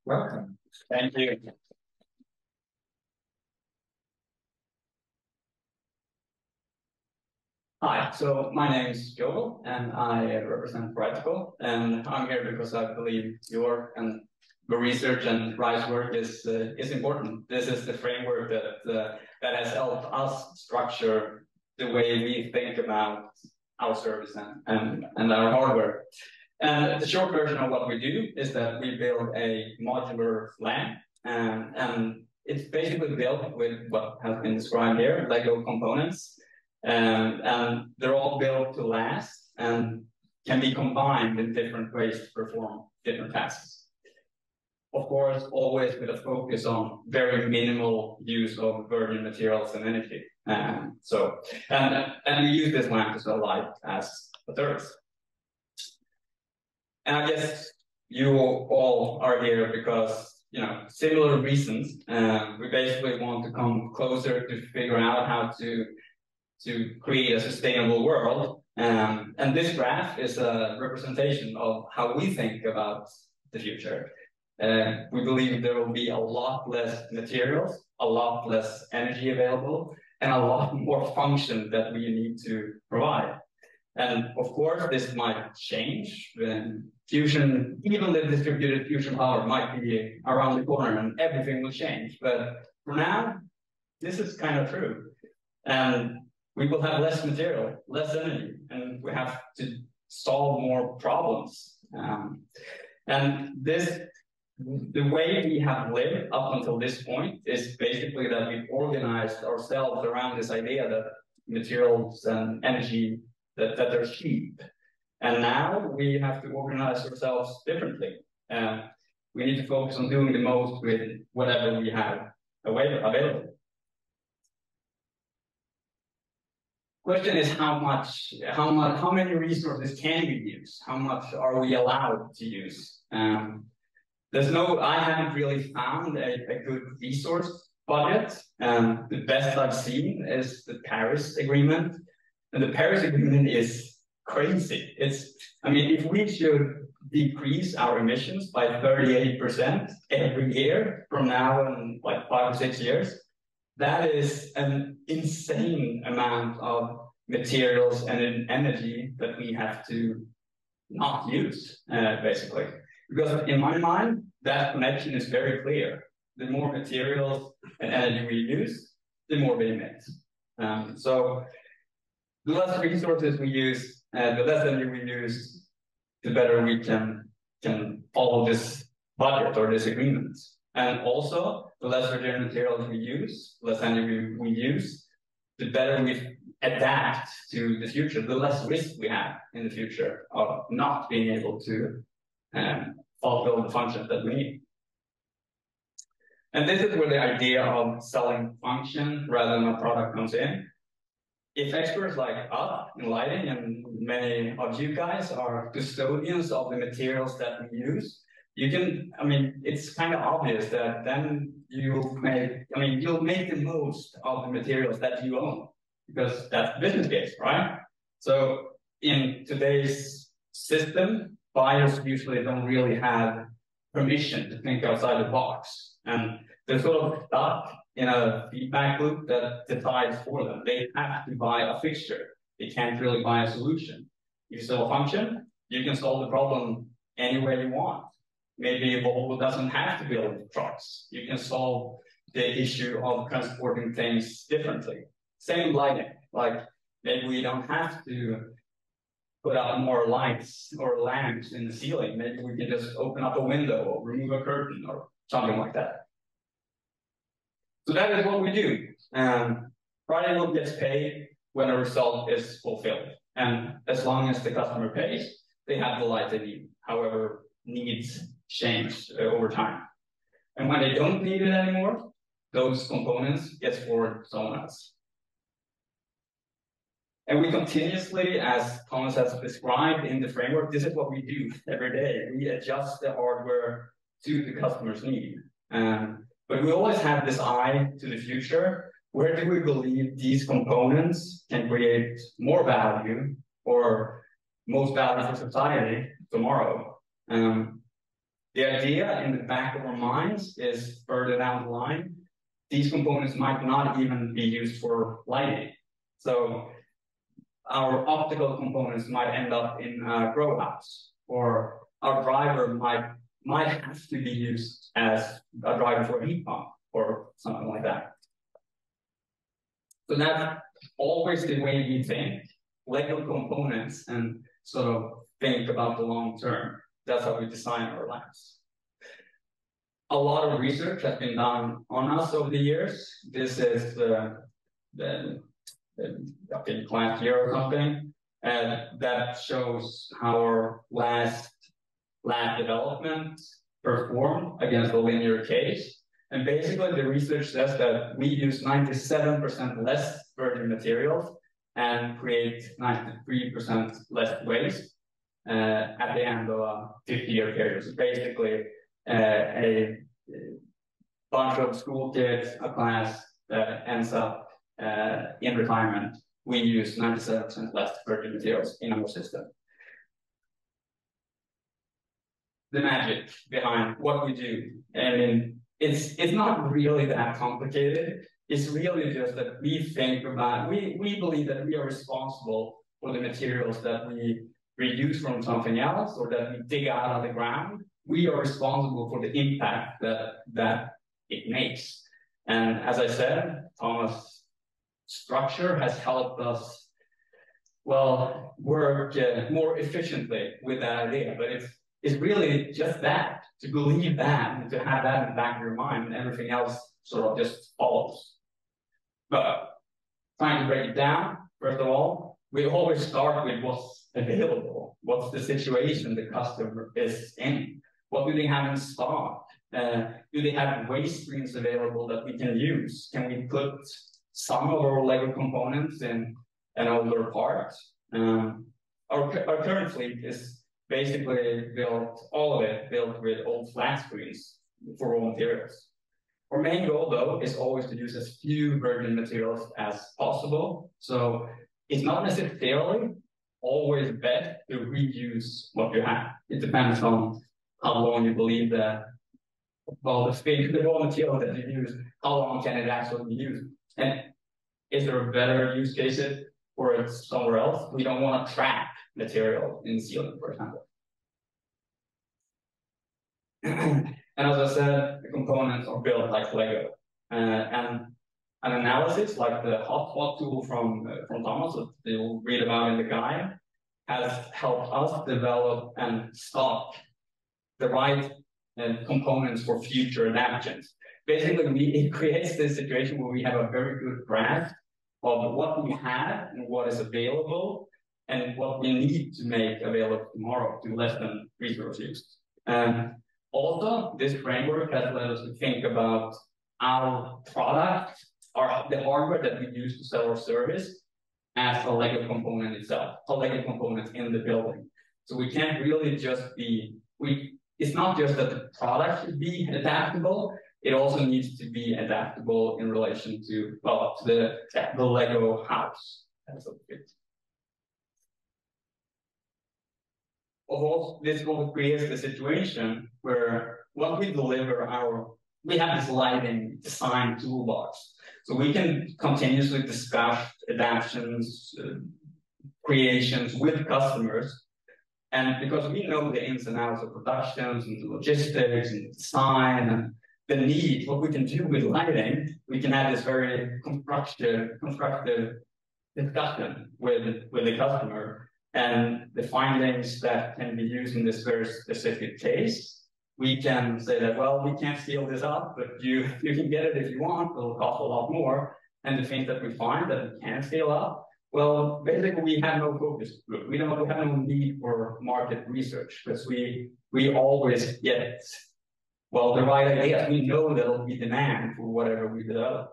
Welcome. Thank you. Hi, so my name is Joel and I represent Brighteco, and I'm here because I believe your research and RISE work is important. This is the framework that has helped us structure the way we think about our service and our hardware. And the short version of what we do is that we build a modular LAN, and it's basically built with what has been described here, Lego components. And they're all built to last and can be combined in different ways to perform different tasks. Of course, always with a focus on very minimal use of virgin materials and energy. And we use this LAN to sell light as a service. And I guess you all are here because, you know, similar reasons. We basically want to come closer to figure out how to create a sustainable world. And this graph is a representation of how we think about the future. We believe there will be a lot less materials, a lot less energy available, and a lot more function that we need to provide. And of course, this might change. Fusion, even the distributed fusion power might be around the corner and everything will change. But for now, this is kind of true. And we will have less material, less energy, and we have to solve more problems. And the way we have lived up until this point is basically that we've organized ourselves around this idea that materials and energy, that they're cheap. And now we have to organize ourselves differently. We need to focus on doing the most with whatever we have available. Question is how many resources can we use? How much are we allowed to use? I haven't really found a good resource budget. The best I've seen is the Paris Agreement. And the Paris Agreement is crazy. If we should decrease our emissions by 38% every year from now and like 5 or 6 years, that is an insane amount of materials and energy that we have to not use, basically. Because in my mind, that connection is very clear. The more materials and energy we use, the more we emit. So the less resources we use, the less energy we use, the better we can follow this budget or this agreement. And also, the less virgin materials we use, less energy we use, the better we adapt to the future, the less risk we have in the future of not being able to fulfill the functions that we need. And this is where the idea of selling function rather than a product comes in. If experts like us in lighting and many of you guys are custodians of the materials that we use, it's kind of obvious that then you'll make the most of the materials that you own, because that's the business case, right? So in today's system, buyers usually don't really have permission to think outside the box. And they're sort of stuck in a feedback loop that decides for them. They have to buy a fixture. They can't really buy a solution. If you sell a function, you can solve the problem any way you want. Maybe Volvo doesn't have to build trucks. You can solve the issue of transporting things differently. Same lighting, like maybe we don't have to put out more lights or lamps in the ceiling. Maybe we can just open up a window or remove a curtain or something like that. So that is what we do. Brighteco gets paid when a result is fulfilled. And as long as the customer pays, they have the light they need. However, needs change over time. And when they don't need it anymore, those components get for someone else. And we continuously, as Thomas has described in the framework, this is what we do every day. We adjust the hardware to the customer's need. But we always have this eye to the future. Where do we believe these components can create more value or most value for society tomorrow? The idea in the back of our minds is further down the line, these components might not even be used for lighting. So our optical components might end up in a grow house, or our driver might have to be used as a driver for a heat pump or something like that. So that's always the way we think, Lego components, and sort of think about the long term. That's how we design our labs. A lot of research has been done on us over the years. This is I think last year or something, and that shows how our last lab development performed against a linear case. And basically the research says that we use 97% less virgin materials and create 93% less waste at the end of a 50-year period. So basically a bunch of school kids, a class that ends up in retirement, we use 97% less virgin materials in our system. The magic behind what we do, I mean, it's not really that complicated. It's really just that we think about, we believe that we are responsible for the materials that we reuse from something else or that we dig out of the ground. We are responsible for the impact that it makes. And as I said, Thomas' structure has helped us, well, work more efficiently with that idea. But it's really just that, to believe that and to have that in the back of your mind, and everything else sort of just follows. But trying to break it down, first of all, we always start with what's available. What's the situation the customer is in? What do they have in stock? Do they have waste streams available that we can use? Can we put some of our Lego components in an older part? Our current fleet is basically built, all of it built with old flat screens for raw materials. Our main goal, though, is always to use as few virgin materials as possible. So it's not necessarily always best to reuse what you have. It depends on how long you believe that, well, the raw material that you use, how long can it actually be used? And is there a better use case for it somewhere else? We don't want to trap material in the ceiling, for example. And as I said, the components are built like Lego. And an analysis like the hotspot tool from Thomas, that you'll read about in the guide, has helped us develop and stock the right components for future adaptations. Basically, it creates this situation where we have a very good grasp of what we have and what is available and what we need to make available tomorrow to lessen resource use. Also, this framework has led us to think about our product, or the hardware that we use to sell our service, as a Lego component itself, a Lego component in the building. So we can't really just be, it's not just that the product should be adaptable, it also needs to be adaptable in relation to, well, to the Lego house. Although this will create the situation where once we deliver we have this lighting design toolbox. So we can continuously discuss adaptations, creations with customers. And because we know the ins and outs of productions and the logistics and design and the need, what we can do with lighting, we can have this very constructive discussion with the customer. And the findings that can be used in this very specific case, we can say that, well, we can't scale this up, but you can get it if you want, it'll cost a lot more. And the things that we find that we can scale up, well, basically we have no focus group. We have no need for market research because we always get, well, the right ideas. We know there'll be demand for whatever we develop.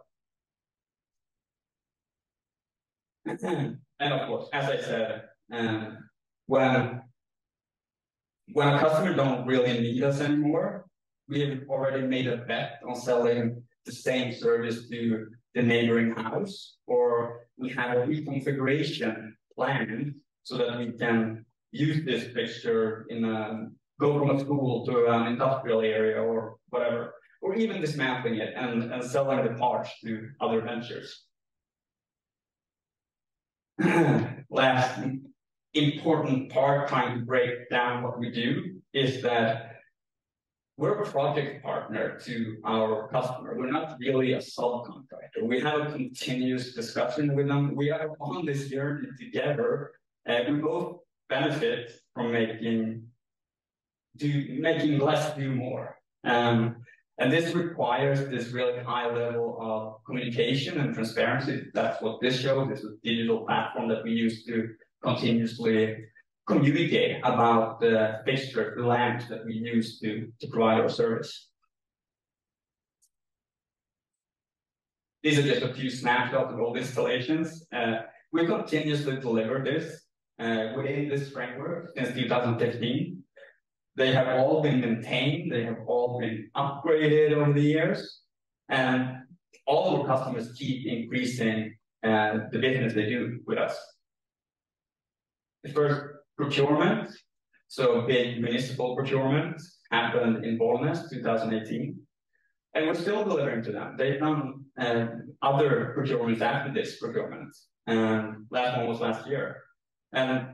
And of course, as I said, when a customer don't really need us anymore, we've already made a bet on selling the same service to the neighboring house, or we have a reconfiguration planned so that we can use this fixture in go from a school to an industrial area or whatever, or even dismantling it and selling the parts to other ventures. Last important part trying to break down what we do is that we're a project partner to our customer. We're not really a subcontractor. We have a continuous discussion with them. We are on this journey together, and we both benefit from making less do more. And this requires this really high level of communication and transparency. That's what this shows. It's a digital platform that we use to continuously communicate about the fixture, the lamps that we use to provide our service. These are just a few snapshots of all the installations. We continuously deliver this within this framework since 2015. They have all been maintained, they have all been upgraded over the years, and all of our customers keep increasing the business they do with us. The first procurement, so big municipal procurement, happened in Bollnäs 2018, and we're still delivering to them. They've done other procurements after this procurement, and last one was last year. And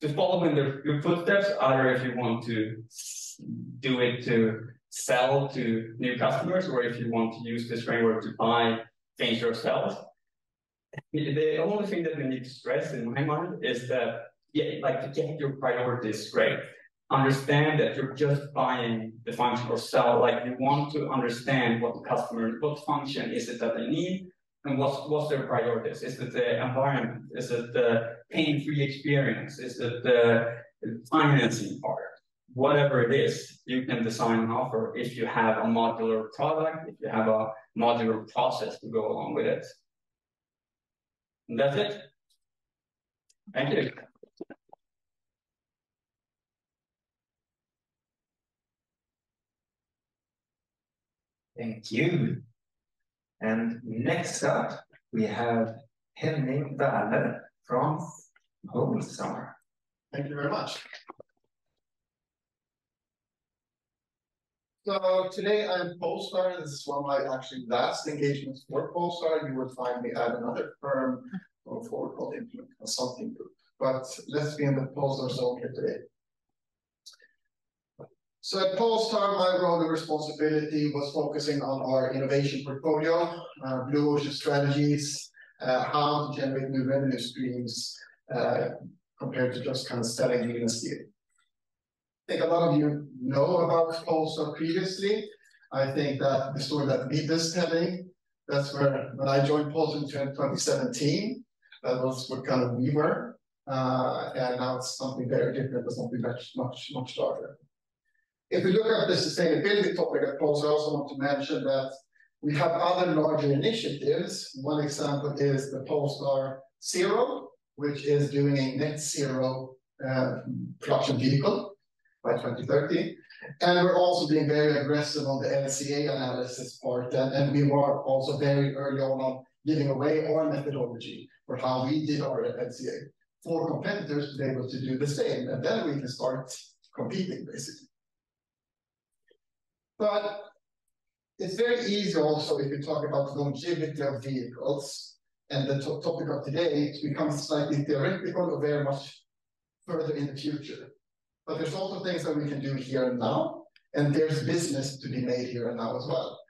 to follow in their footsteps, either if you want to do it to sell to new customers, or if you want to use this framework to buy things yourself. The only thing that we need to stress in my mind is that, like, to get your priorities straight. Understand that you're just buying the function or sell, like you want to understand what the customer, what function is it that they need, and what's their priorities? Is it the environment? Is it the pain-free experience? Is it the financing part? Whatever it is, you can design an offer if you have a modular product, if you have a modular process to go along with it. And that's it. Thank you. Thank you. And next up, we have Henning Wärner from Homesummer. Thank you very much. So today I'm Polestar. This is one of my actually last engagements for Polestar. You will find me at another firm going forward called Implement Consulting Group. But let's be in the Polestar zone here today. So at Polestar, my role and responsibility was focusing on our innovation portfolio, blue ocean strategies, how to generate new revenue streams compared to just kind of selling green and steel. I think a lot of you know about Polestar previously. I think that the story that Vita is telling, that's where when I joined Polestar in 2017, that was what kind of we were. And now it's something very different, but something much larger. If we look at the sustainability topic at Polestar, I also want to mention that we have other larger initiatives. One example is the Polestar Zero, which is doing a net zero production vehicle by 2030. And we're also being very aggressive on the LCA analysis part. And we were also very early on giving away our methodology for how we did our LCA for competitors to be able to do the same. And then we can start competing, basically. But it's very easy also if you talk about longevity of vehicles and the topic of today, it becomes slightly theoretical or very much further in the future. But there's also things that we can do here and now, and there's business to be made here and now as well.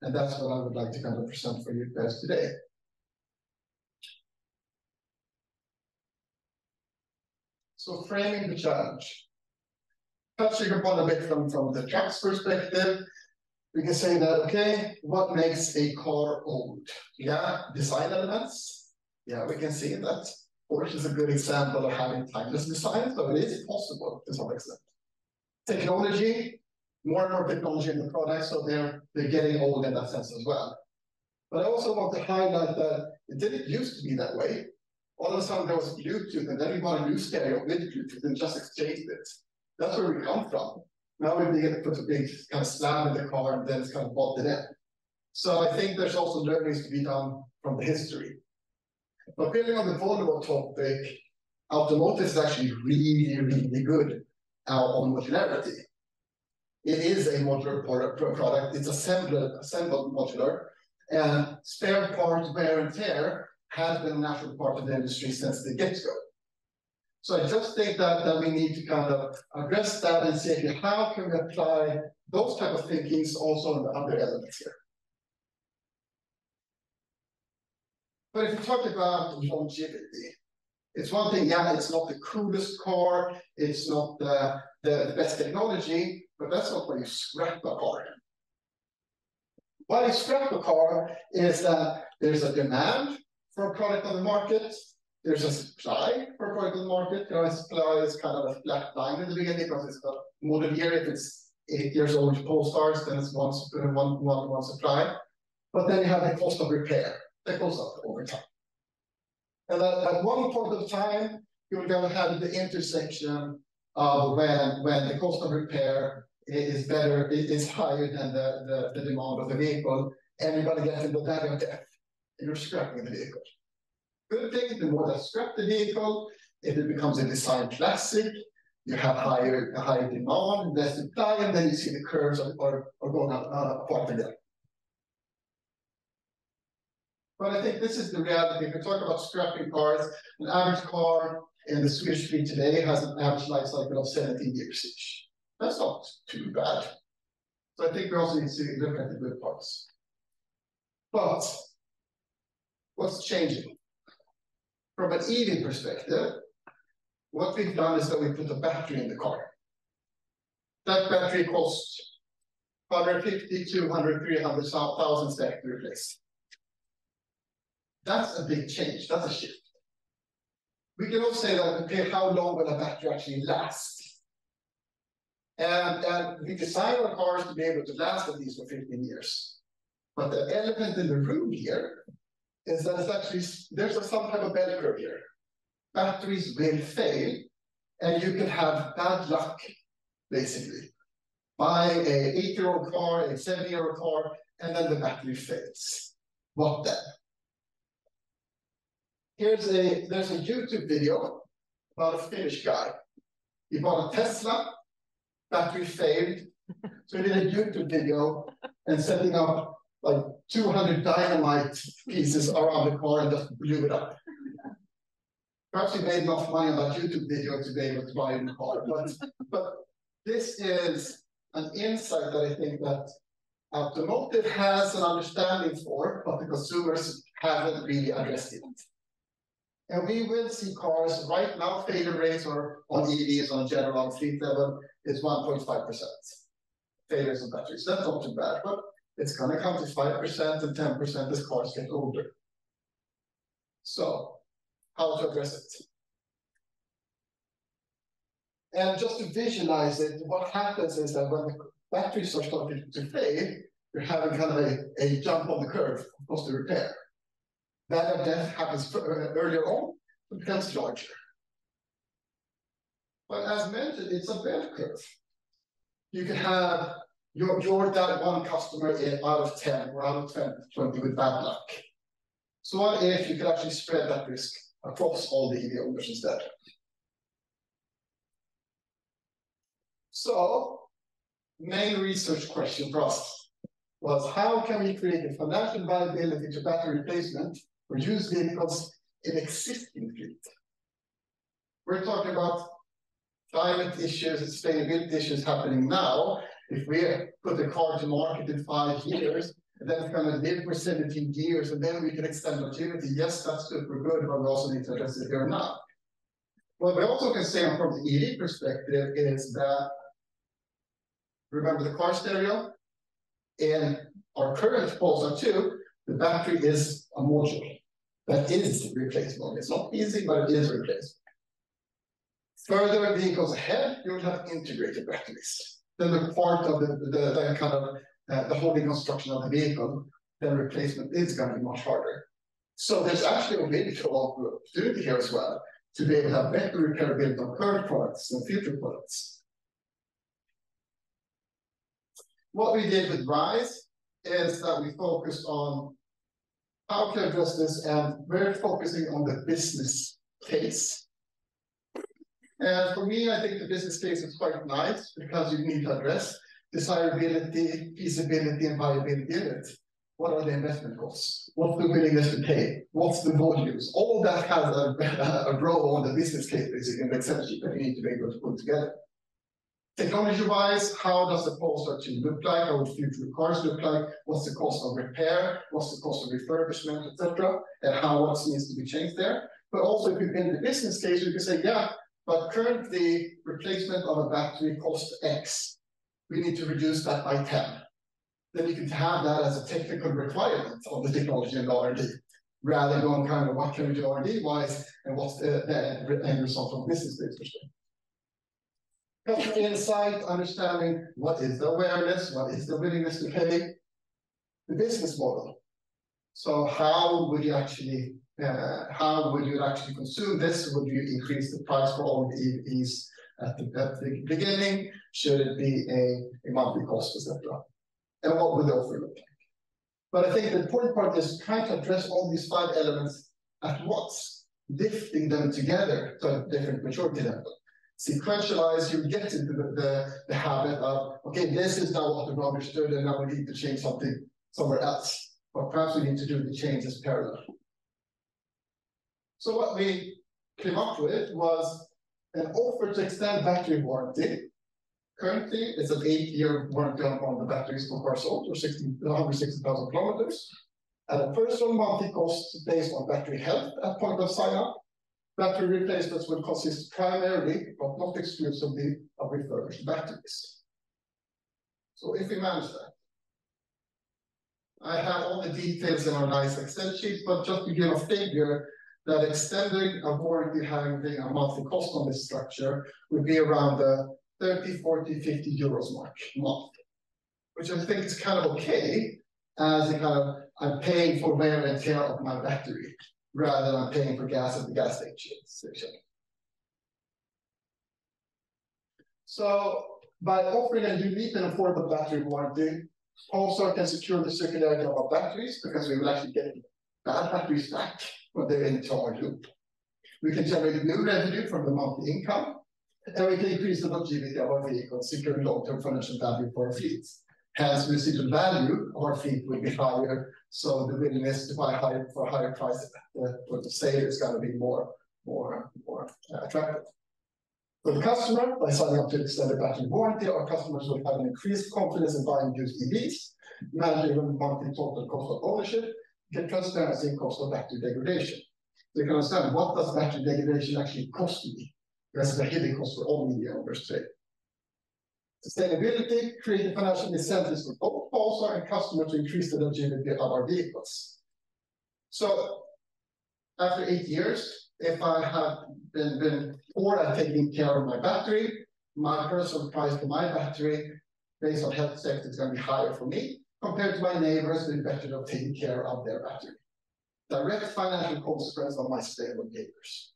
And that's what I would like to kind of present for you guys today. So framing the challenge. Touching upon a bit from the truck's perspective, we can say that, okay, what makes a car old? Yeah, design elements. Yeah, we can see that Porsche is a good example of having timeless design, so it is possible to some extent. Technology, more and more technology in the product, so they're getting old in that sense as well. But I also want to highlight that it didn't used to be that way. All of a sudden there was Bluetooth, and then we bought a new stereo with Bluetooth and just exchanged it. That's where we come from. Now we begin to put a big kind of slab in the car, and then it's kind of bolted in. So I think there's also learnings to be done from the history. But building on the Volvo topic, automotive is actually really, really good on modularity. It is a modular product. It's assembled modular, and spare parts wear and tear has been a natural part of the industry since the get-go. So I just think that we need to kind of address that and see how can we apply those type of thinkings also in the other elements here. But if you talk about longevity, it's one thing, yeah, it's not the coolest car, it's not the best technology, but that's not why you scrap a car. Why you scrap a car is that there's a demand for a product on the market, there's a supply for a product on the market. You know, supply is kind of a flat line in the beginning because it's got model year. If it's 8 years old Polestars, then it's one supply. But then you have the cost of repair that goes up over time. And at one point of time, you're going to have the intersection of when the cost of repair is better, it is higher than the demand of the vehicle, and you're going to get into that of death, and you're scrapping the vehicle. Good thing, the more that scrap the vehicle, if it becomes a design classic, you have higher demand, less supply, and then you see the curves are going apart again. But I think this is the reality. If we talk about scrapping cars, an average car in the Swedish fleet today has an average life cycle of 17 years-ish. That's not too bad. So I think we also need to look at the good parts. But what's changing? From an EV perspective, what we've done is that we put a battery in the car. That battery costs 150, 200, 300,000 SEK to replace. That's a big change. That's a shift. We can also say that, okay, how long will a battery actually last? And we design our cars to be able to last at least for 15 years. But the elephant in the room here is that it's actually, there's some type of bell curve here. Batteries will fail, and you can have bad luck, basically. Buy an 8-year-old car, a 7-year-old car, and then the battery fails. What then? There's a YouTube video about a Finnish guy. He bought a Tesla, battery failed. So he did a YouTube video and setting up like 200 dynamite pieces around the car and just blew it up. Perhaps he made enough money on that YouTube video to be able to buy a car. But this is an insight that I think that automotive has an understanding for, but the consumers haven't really addressed it. And we will see cars right now, failure rates or on EVs on general on fleet level is 1.5%. Failures of batteries. That's not too bad, but it's going to come to 5% and 10% as cars get older. So, how to address it? And just to visualize it, what happens is that when the batteries are starting to fail, you're having kind of a jump on the curve of cost of repair. That death happens earlier on, it becomes larger. But as mentioned, it's a bell curve. You can have your that one customer out of 10 or out of 20 with bad luck. So what if you could actually spread that risk across all the EV owners instead? So, main research question for us was how can we create a financial viability to battery replacement for used vehicles in existing fleet? We're talking about climate issues and sustainability issues happening now. If we put a car to market in 5 years, and then it's going to live for 17 years, and then we can extend longevity, yes, that's super good, but we also need to address it here and now. What we also can say from the EV perspective is that, remember the car stereo? In our current Polestar 2, the battery is a module that is replaceable. It's not easy, but it is replaceable. Further vehicles ahead, you will have integrated batteries. Then the part of the kind of the holding construction of the vehicle, then replacement is going to be much harder. So there's actually a window of opportunity here as well to be able to have better repairability on current products and future products. What we did with RISE is that we focused on how to address this, and we're focusing on the business case. And for me, I think the business case is quite nice because you need to address desirability, feasibility, and viability in it. What are the investment costs? What's the willingness to pay? What's the volumes? All that has a role on the business case, basically, in the Excel sheet that you need to be able to put together. Technology-wise, how does the post actually look like? How would future cars look like? What's the cost of repair? What's the cost of refurbishment, etc.? And how what needs to be changed there? But also, if you build the business case, you can say, yeah, but currently replacement of a battery costs X. We need to reduce that by 10. Then you can have that as a technical requirement of the technology and R&D, rather than going kind of what can we do R&D-wise and what's the end result from business case perspective. Customer insight, understanding what is the awareness, what is the willingness to pay, the business model. So how would you actually consume this? Would you increase the price for all the EVs at the beginning? Should it be a monthly cost, etc.? And what would the offer look like? But I think the important part is trying to address all these 5 elements at once, lifting them together to a different maturity level. Sequentialize, you get into the habit of, okay, this is now what we've understood, and now we need to change something somewhere else. But perhaps we need to do the changes parallel. So what we came up with was an offer to extend battery warranty. Currently, it's an 8-year warranty on the batteries for cars sold, or 160,000 kilometers, at a personal monthly cost based on battery health at point of sign-up. Battery replacements will consist primarily, but not exclusively, of refurbished batteries. So if we manage that, I have all the details in our nice Excel sheet, but just to give a figure, that extending a warranty having a monthly cost on this structure would be around the 30, 40, 50 euros mark a month, which I think is kind of okay, as a kind of, I'm paying for wear and tear of my battery, rather than paying for gas at the gas station. So by offering a unique and affordable battery warranty, Polestar can secure the circularity of our batteries, because we will actually get bad batteries back when they're in our loop. We can generate new revenue from the monthly income, and we can increase the longevity of our vehicles, securing long-term financial value for our fleets. Hence, residual value of our fleet will be higher, so the willingness to buy for a higher price for the sale is going to be more attractive. For the customer, by signing up to extended battery warranty, our customers will have an increased confidence in buying used EVs, managing the monthly total cost of ownership, get transparency in cost of battery degradation. So you can understand, what does battery degradation actually cost me? That's a hidden cost for all media owners today. Sustainability, creating financial incentives for both Polestar and customers to increase the longevity of our vehicles. So after 8 years, if I have been poor at taking care of my battery, my personal price for my battery, based on health safety, is going to be higher for me compared to my neighbors who are better of taking care of their battery. Direct financial consequence of my sustainable behaviors.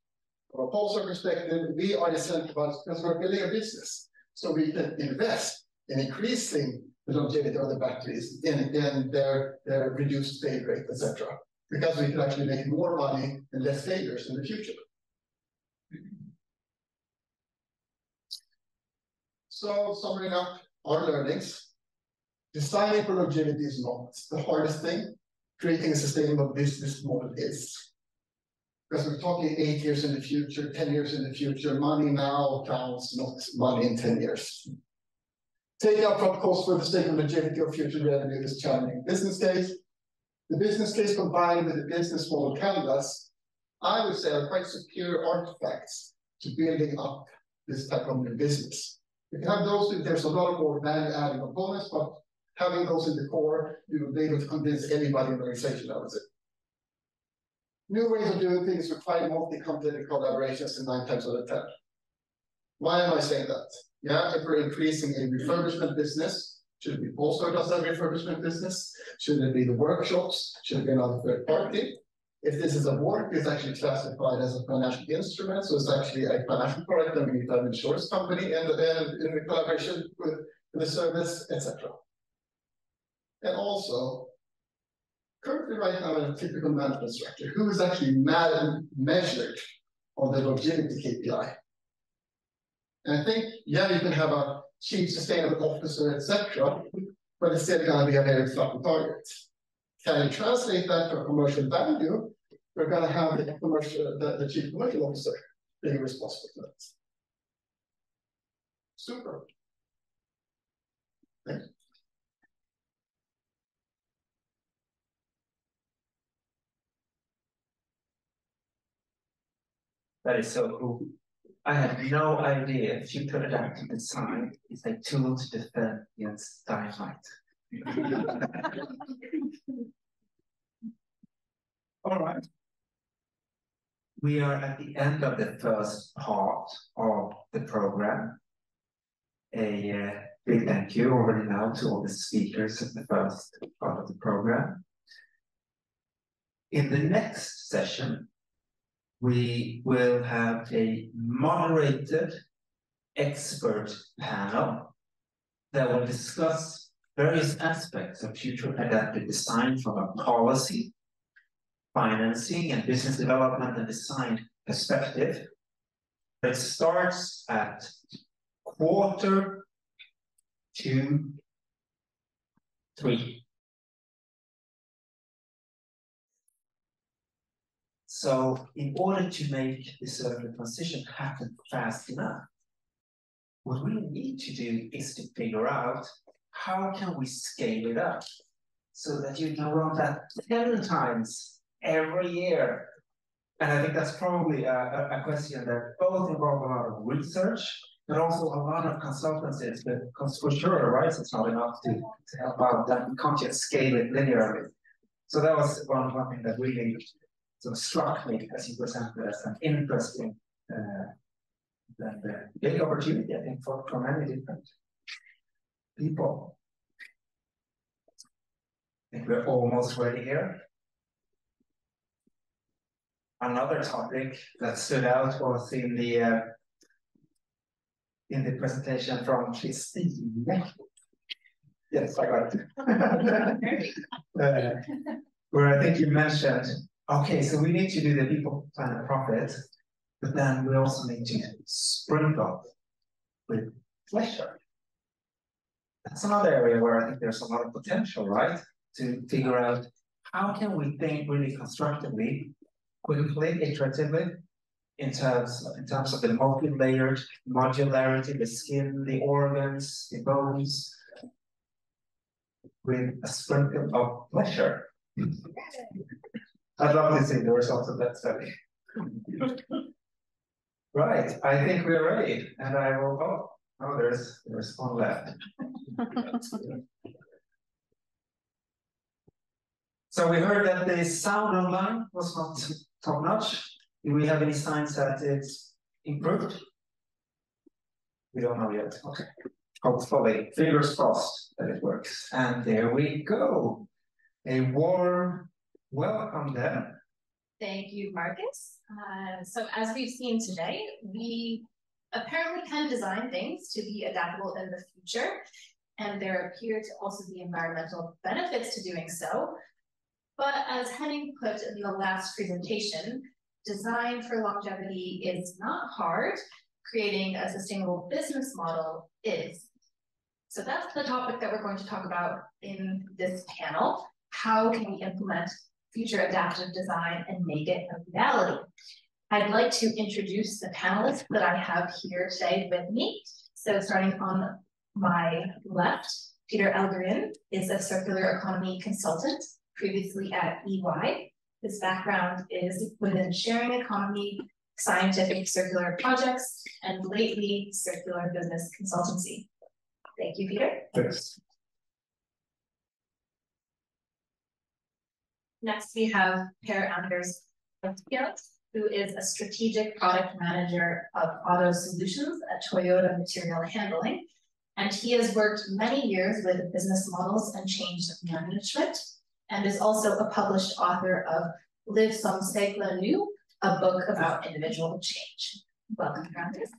From a Polestar perspective, we are incentivized because we're building a business. So we can invest in increasing the longevity of the batteries in their reduced failure rate, etc. Because we can actually make more money and less failures in the future. So summing up our learnings, designing for longevity is not the hardest thing. Creating a sustainable business model is. Because we're talking 8 years in the future, 10 years in the future, money now counts, not money in 10 years. Taking upfront costs for the sake of longevity of future revenue is challenging business case. The business case combined with the business model canvas, I would say, are quite superior artifacts to building up this type of new business. If you have those, there's a lot more value-adding components, but having those in the core, you will be able to convince anybody in the organization, I would say. New ways of doing things require multi-company collaborations in 9 times out of 10. Why am I saying that? Yeah, if we're increasing a refurbishment business, should it be Polestar does that refurbishment business? Should it be the workshops? Should it be another third party? If this is a work, it's actually classified as a financial instrument, so it's actually a financial product, and we need to have an insurance company and in the collaboration with the service, etc. And also, currently right now in a typical management structure, who is actually measured on the longevity KPI? And I think, yeah, you can have a chief sustainable officer, etc., but it's still going to be a very flat target. Can you translate that to a commercial value? We're going to have the chief commercial officer being responsible for that. Super. Thanks. That is so cool. I had no idea future adaptive design is a tool to defend against dynamite. All right. We are at the end of the first part of the program. A big thank you already now to all the speakers of the first part of the program. In the next session, we will have a moderated expert panel that will discuss various aspects of future adaptive design from a policy, financing, and business development and design perspective. It starts at 2:45. So in order to make this sort of transition happen fast enough, what we need to do is to figure out how can we scale it up so that you can run that 10 times every year. And I think that's probably a question that both involve a lot of research, but also a lot of consultancies, because for sure, right, it's not enough to help out that. You can't just scale it linearly. So that was one thing that really sort of struck me as you presented as an interesting big opportunity, I think, for many different people. I think we're almost ready here. Another topic that stood out was in the presentation from Christine. Yes, I got it. Where I think you mentioned, okay, so we need to do the people, planet, profit, but then we also need to sprinkle with pleasure. That's another area where I think there's a lot of potential, right? To figure out how can we think really constructively, quickly, iteratively, in terms of the multi-layered modularity, the skin, the organs, the bones, with a sprinkle of pleasure. I'd love to see the results of that study. Right, I think we're ready, and I will. Oh, there's one left. So we heard that the sound online was not top notch. Do we have any signs that it's improved? We don't know yet. Okay. Hopefully, fingers crossed that it works. And there we go. A warm welcome then. Thank you, Marcus. So as we've seen today, we apparently can design things to be adaptable in the future, and there appear to also be environmental benefits to doing so. But as Henning put in the last presentation, design for longevity is not hard. Creating a sustainable business model is. So that's the topic that we're going to talk about in this panel. How can we implement future adaptive design and make it a reality? I'd like to introduce the panelists that I have here today with me. So starting on my left, Peter Algerin is a circular economy consultant, previously at EY. His background is within sharing economy, scientific circular projects, and lately circular business consultancy. Thank you, Peter. Thanks. Next, we have Per Anders, who is a strategic product manager of auto solutions at Toyota Material Handling. And he has worked many years with business models and change management, and is also a published author of Live Some Segla New, a book about individual change. Welcome, Francis.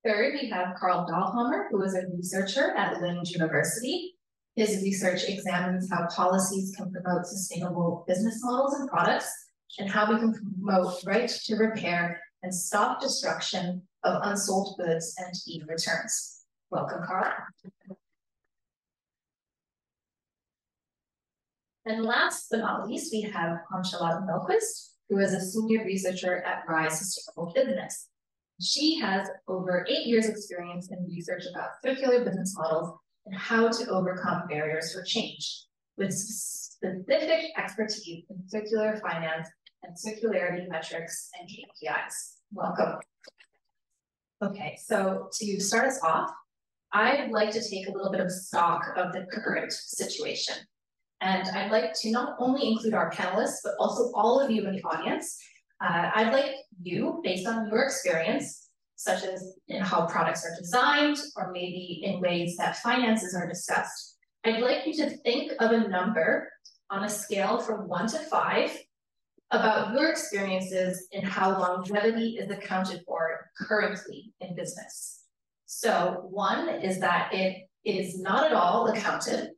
Third, we have Carl Dahlhammer, who is a researcher at Lund University. His research examines how policies can promote sustainable business models and products, and how we can promote right to repair and stop destruction of unsold goods and e-returns. Welcome, Carl. And last but not least, we have Charlotte Melquist, who is a senior researcher at Rise Sustainable Business. She has over 8 years experience in research about circular business models and how to overcome barriers for change, with specific expertise in circular finance and circularity metrics and KPIs. Welcome. Okay, so to start us off, I'd like to take a little bit of stock of the current situation. And I'd like to not only include our panelists, but also all of you in the audience. I'd like you, based on your experience, such as in how products are designed, or maybe in ways that finances are discussed, I'd like you to think of a number on a scale from 1 to 5 about your experiences in how longevity is accounted for currently in business. So 1 is that it is not at all accounted,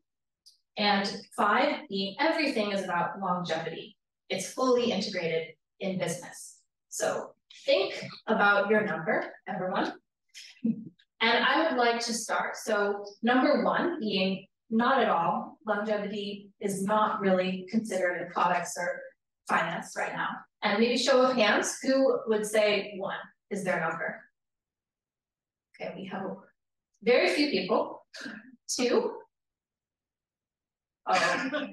and 5 being everything is about longevity. It's fully integrated in business. So think about your number, everyone. And I would like to start. So number 1 being not at all, longevity is not really considered in products or finance right now. And maybe show of hands, who would say 1 is their number? Okay, we have very few people. 2. Oh.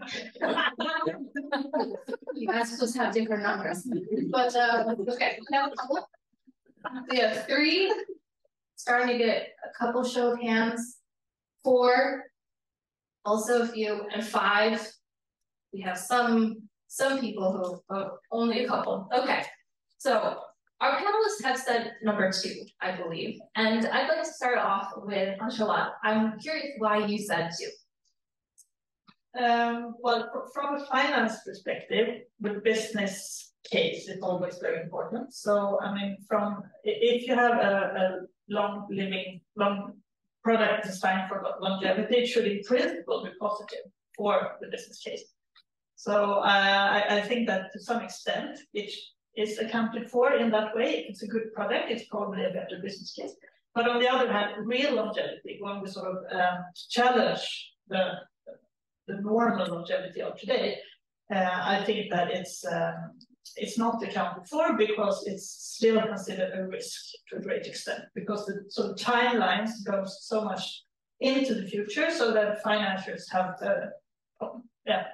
You guys supposed to have different numbers. But okay, we have 3, starting to get a couple show of hands. 4, also a few, and 5, we have some people who only a couple. Okay, so our panelists have said number 2, I believe, and I'd like to start off with Charlotte. I'm curious why you said 2. Well, from a finance perspective, the business case is always very important. So, I mean, if you have a long product designed for longevity, it should in principle be positive for the business case. So I think that to some extent it is accounted for in that way. If it's a good product, it's probably a better business case. But on the other hand, real longevity, when we sort of challenge the normal longevity of today, I think that it's not accounted for because it's still considered a risk to a great extent, because the sort of timelines go so much into the future, so that financiers have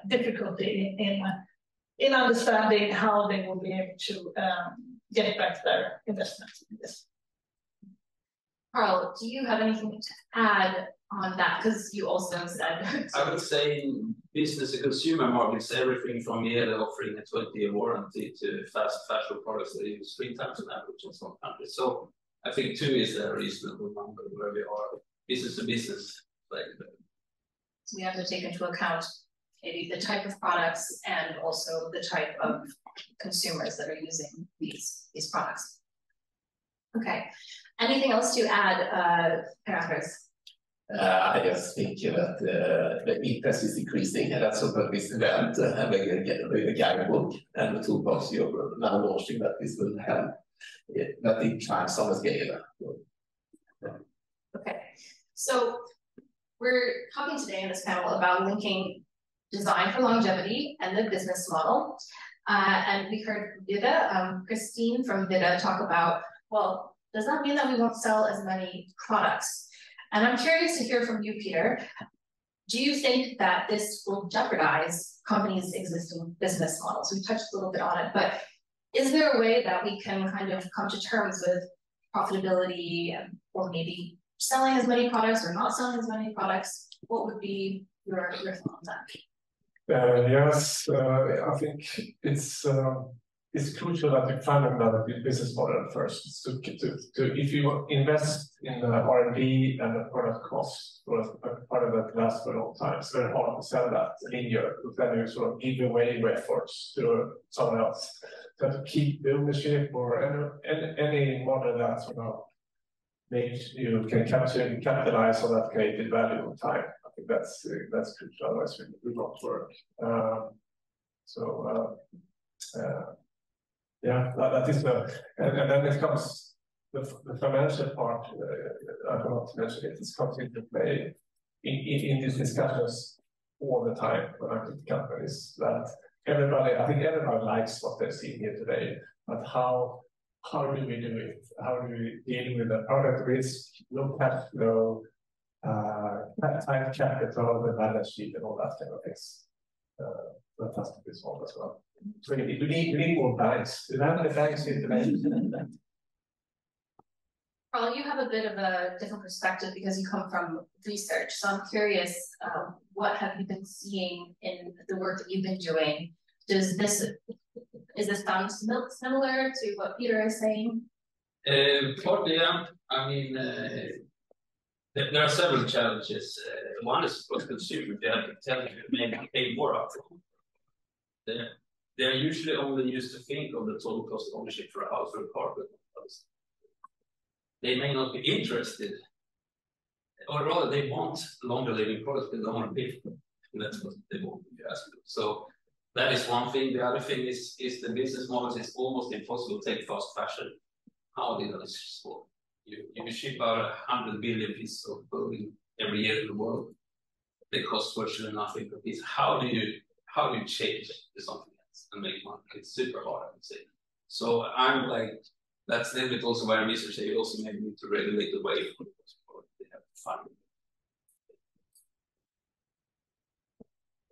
difficulty in understanding how they will be able to get back their investments in this. Carl, do you have anything to add on that? Because you also said... I would say in business and consumer markets, everything from here offering a 20-year warranty to fast fashion products that use 3 times on average in some countries. So I think 2 is a reasonable number where we are business to business. So we have to take into account maybe the type of products and also the type of consumers that are using these products. Okay. Anything else to add, Anders? I just think that the interest is increasing, and that's what this event having a guidebook and the toolbox you're now launching, that this will help that it tries on a scale. Okay, so we're talking today in this panel about linking design for longevity and the business model. And we heard Vida, Christine from Vida, talk about, well, does that mean that we won't sell as many products? And I'm curious to hear from you, Peter. Do you think that this will jeopardize companies' existing business models? We touched a little bit on it, but is there a way that we can kind of come to terms with profitability, or maybe selling as many products or not selling as many products? What would be your thought on that? Yes, I think it's it's crucial that you find another business model first. To if you invest in the R&D and the product cost for a part of that lasts for a long time, it's very hard to sell that linear, because then you sort of give away your efforts to someone else. So to keep the ownership or any model that sort of makes you can capitalize on that created value over time. I think that's crucial. Otherwise, it will not work. Yeah, that is and then it comes the financial part. I forgot to mention it. It comes into play in these discussions all the time when I'm with companies. That I think everybody likes what they're seeing here today, but how do we do it? How do we deal with the product risk, low cash flow, time capital, the balance sheet, and all that kind of things? That has to be solved as well. So we need more banks. Do you have any banks in the Carl, you have a bit of a different perspective because you come from research. So I'm curious, what have you been seeing in the work that you've been doing? Is this sound similar to what Peter is saying? Partly, yeah. I mean, there are several challenges. One is for consumers. They have to tell you maybe pay more upfront. They're usually only used to think of the total cost of ownership for a house or apartment. They may not be interested, or rather, they want longer living products, but they don't want to pay for them. And that's what they want if you ask them. So that is one thing. The other thing is the business models. It's almost impossible to take fast fashion. How did that score? You ship out 100 billion pieces of clothing every year in the world. They cost virtually nothing per piece. How do you change to something else and make money? It's super hard, I would say. So I'm like, that's a little bit also why research. You also maybe need to regulate the way they have to find.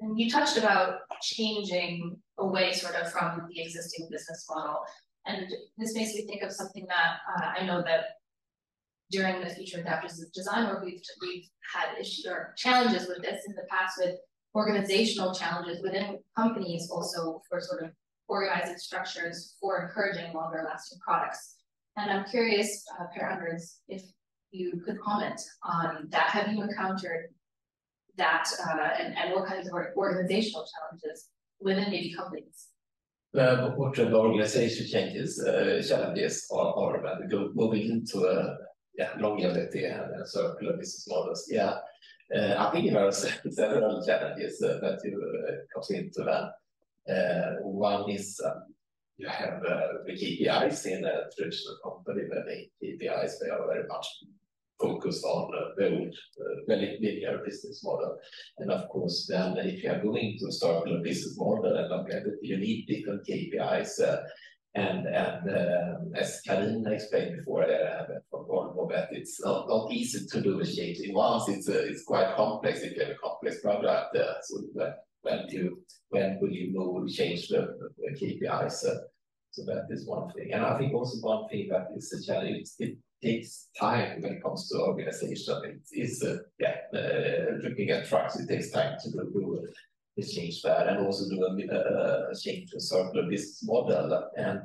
And you touched about changing away sort of from the existing business model. And this makes me think of something that I know that during the Future Adaptive Design work, we've had issues or challenges with this in the past, with organizational challenges within companies also for sort of organizing structures for encouraging longer lasting products. And I'm curious, Per-Anders, if you could comment on that. Have you encountered that and what kinds of organizational challenges within maybe companies? What the organization challenges are moving into longevity and circular business models. Yeah, I think there are several challenges that you comes into that. One is you have the KPIs in a traditional company. Many KPIs, they are very much focused on the old, very linear business model. And of course, then if you are going to circular business model and longevity, you need different KPIs. And as Carina explained before from Volvo, that it's not easy to do a change in once. It's quite complex if you have a complex product. So when will you change the KPIs? So that is one thing. And I think also one thing that is a challenge, it takes time when it comes to organization. Looking at trucks, it takes time to do the change there and also do a change to circular business model. And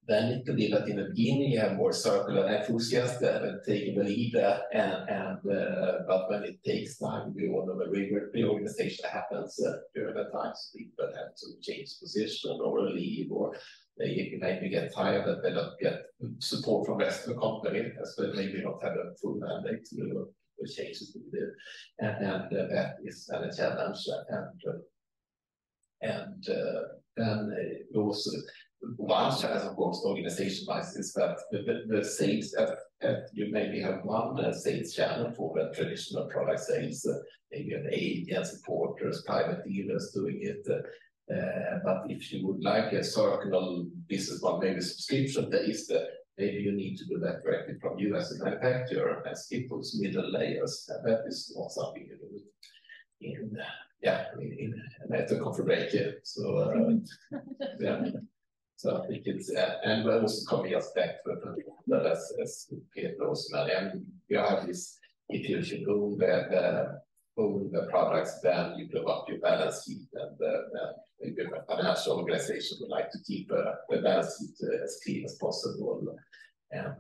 then it could be that in the beginning you have more circular enthusiasts and taking the lead, but when it takes time, we all know the reorganization happens during that time. So people have to change position or leave, or they maybe get tired that they don't get support from the rest of the company, as they maybe not have a full mandate to do the changes to do. And that is a challenge. And then also one challenge, of course, organization-wise, is that the sales, you maybe have one sales channel for the traditional product sales, maybe an agent, supporters, private dealers doing it. But if you would like a circular business one, maybe subscription-based, maybe you need to do that directly from you as a manufacturer and skip those middle layers. And that is not something you do in at the coffee break. So so I think it's and also coming us back to that as Peter also mentioned, you have this, if you should own own the products, then you blow up your balance sheet, and maybe a financial organization would like to keep the balance sheet as clean as possible. And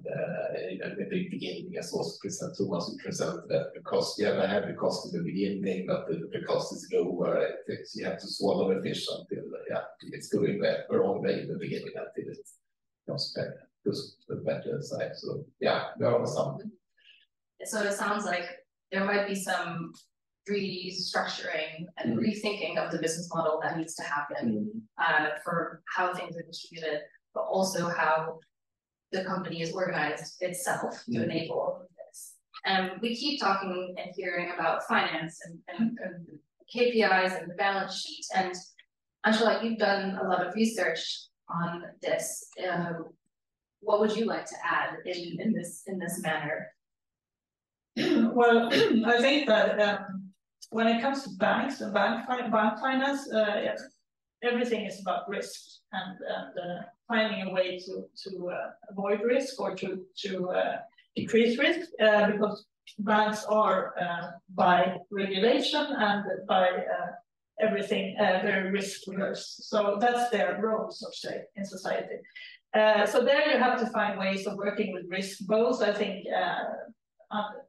in the beginning, as also Thomas presented that the cost, you have a heavy cost in the beginning, but the cost is lower. You have to swallow the fish until it's going the wrong way in the beginning until it comes back to the better side. So yeah, there are some. So it sounds like there might be some restructuring and rethinking of the business model that needs to happen for how things are distributed, but also how the company is organized itself to enable all of this. And we keep talking and hearing about finance and KPIs and the balance sheet. And Angela, you've done a lot of research on this. What would you like to add in this manner? Well, I think that when it comes to banks and bank finance, everything is about risk and finding a way to avoid risk or to decrease risk, because banks are by regulation and by everything very risk averse. So that's their role, so to say, in society. So there you have to find ways of working with risk. Both, I think,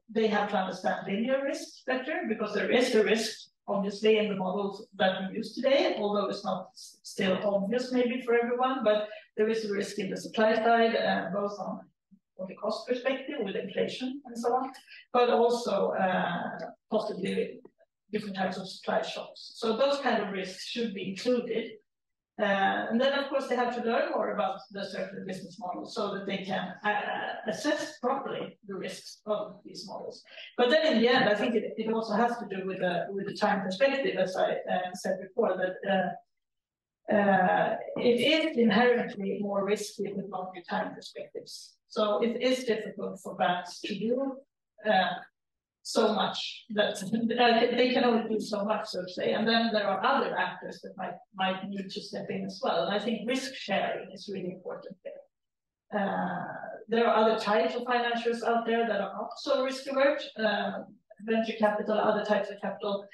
they have to understand linear risk better, because there is a risk, obviously, in the models that we use today, although it's not still obvious maybe for everyone, but there is a risk in the supply side, both on the cost perspective with inflation and so on, but also possibly different types of supply shocks. So those kind of risks should be included. And then, of course, they have to learn more about the circular business model so that they can assess properly the risks of these models. But then in the end, I think it also has to do with the time perspective, as I said before, that it is inherently more risky with longer time perspectives. So it is difficult for banks to do so much that they can only do so much, so to say. And then there are other actors that might need to step in as well. And I think risk sharing is really important there. There are other types of financiers out there that are not so risk avert, venture capital, other types of capital.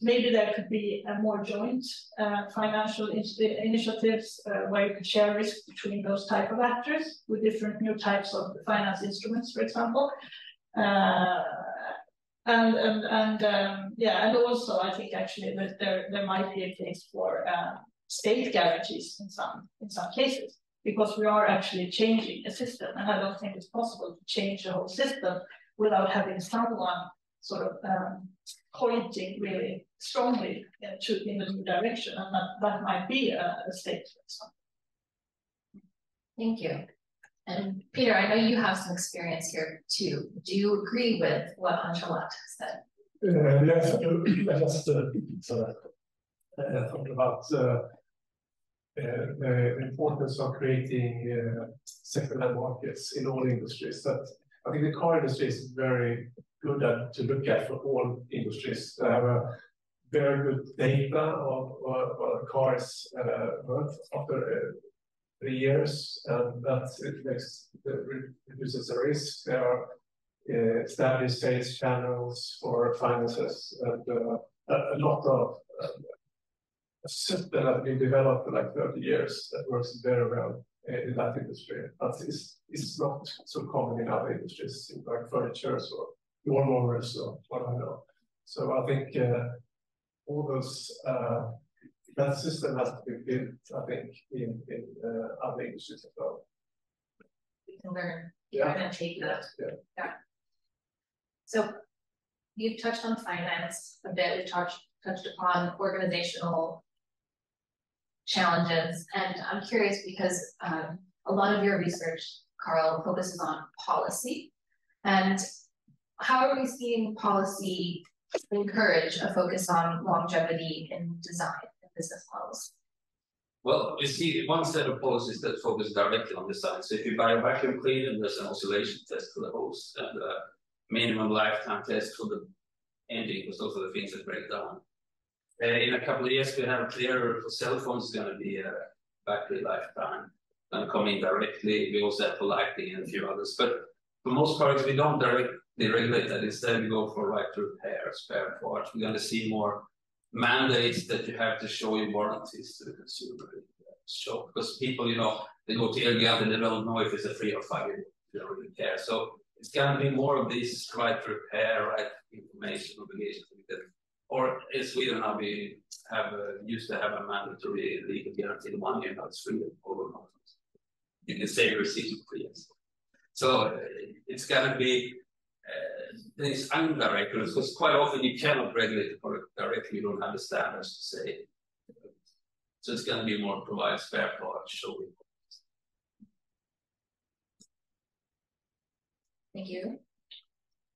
Maybe there could be a more joint financial initiatives where you could share risk between those type of actors with different new types of finance instruments, for example. And also I think actually that there might be a case for state guarantees in some cases, because we are actually changing a system, and I don't think it's possible to change the whole system without having someone sort of pointing really strongly in the new direction, and that might be a state, for example. Thank you. And Peter, I know you have some experience here too. Do you agree with what Angela said? Yes, I do. I just thought about the importance of creating second-hand markets in all industries. That I think the car industry is very good to look at for all industries. They have a very good data of what cars worth after 3 years, and that reduces the risk. There are established sales channels for finances, and a lot of a system that has been developed for like 30 years that works very well in that industry. But it's not so common in other industries, like furniture or lawnmowers or what I know. So I think all those that system has to be built, I think, in other industries as well. We can learn. We're going to take that. Yeah. So you've touched on finance a bit. We touched upon organizational challenges, and I'm curious because a lot of your research, Carl, focuses on policy. And how are we seeing policy encourage a focus on longevity in design? Business models? Well, we see one set of policies that focus directly on design. So if you buy a vacuum cleaner, there's an oscillation test for the hose and a minimum lifetime test for the engine, because those are the things that break down. In a couple of years, we have clearer for cell phones, it's going to be a battery lifetime going to come in directly. We also have for lighting and a few others. But for most products, we don't deregulate that. Instead, we go for right to repair, spare parts. We're going to see more mandates that you have to show your warranties to the consumer. So, because people, you know, they go to Elgiganten and they don't know if it's a 3 or 5 year, they don't really care. So it's going to be more of this right to repair, right information obligation. Or in Sweden, now we have used to have a mandatory legal guarantee 1 year, now it's 3 over months. You can save your receipt for 3 years. So it's going to be these indirect rules, because quite often you cannot regulate the product directly, you don't have the standards to say. So it's going to be more provide spare parts, showing. Thank you.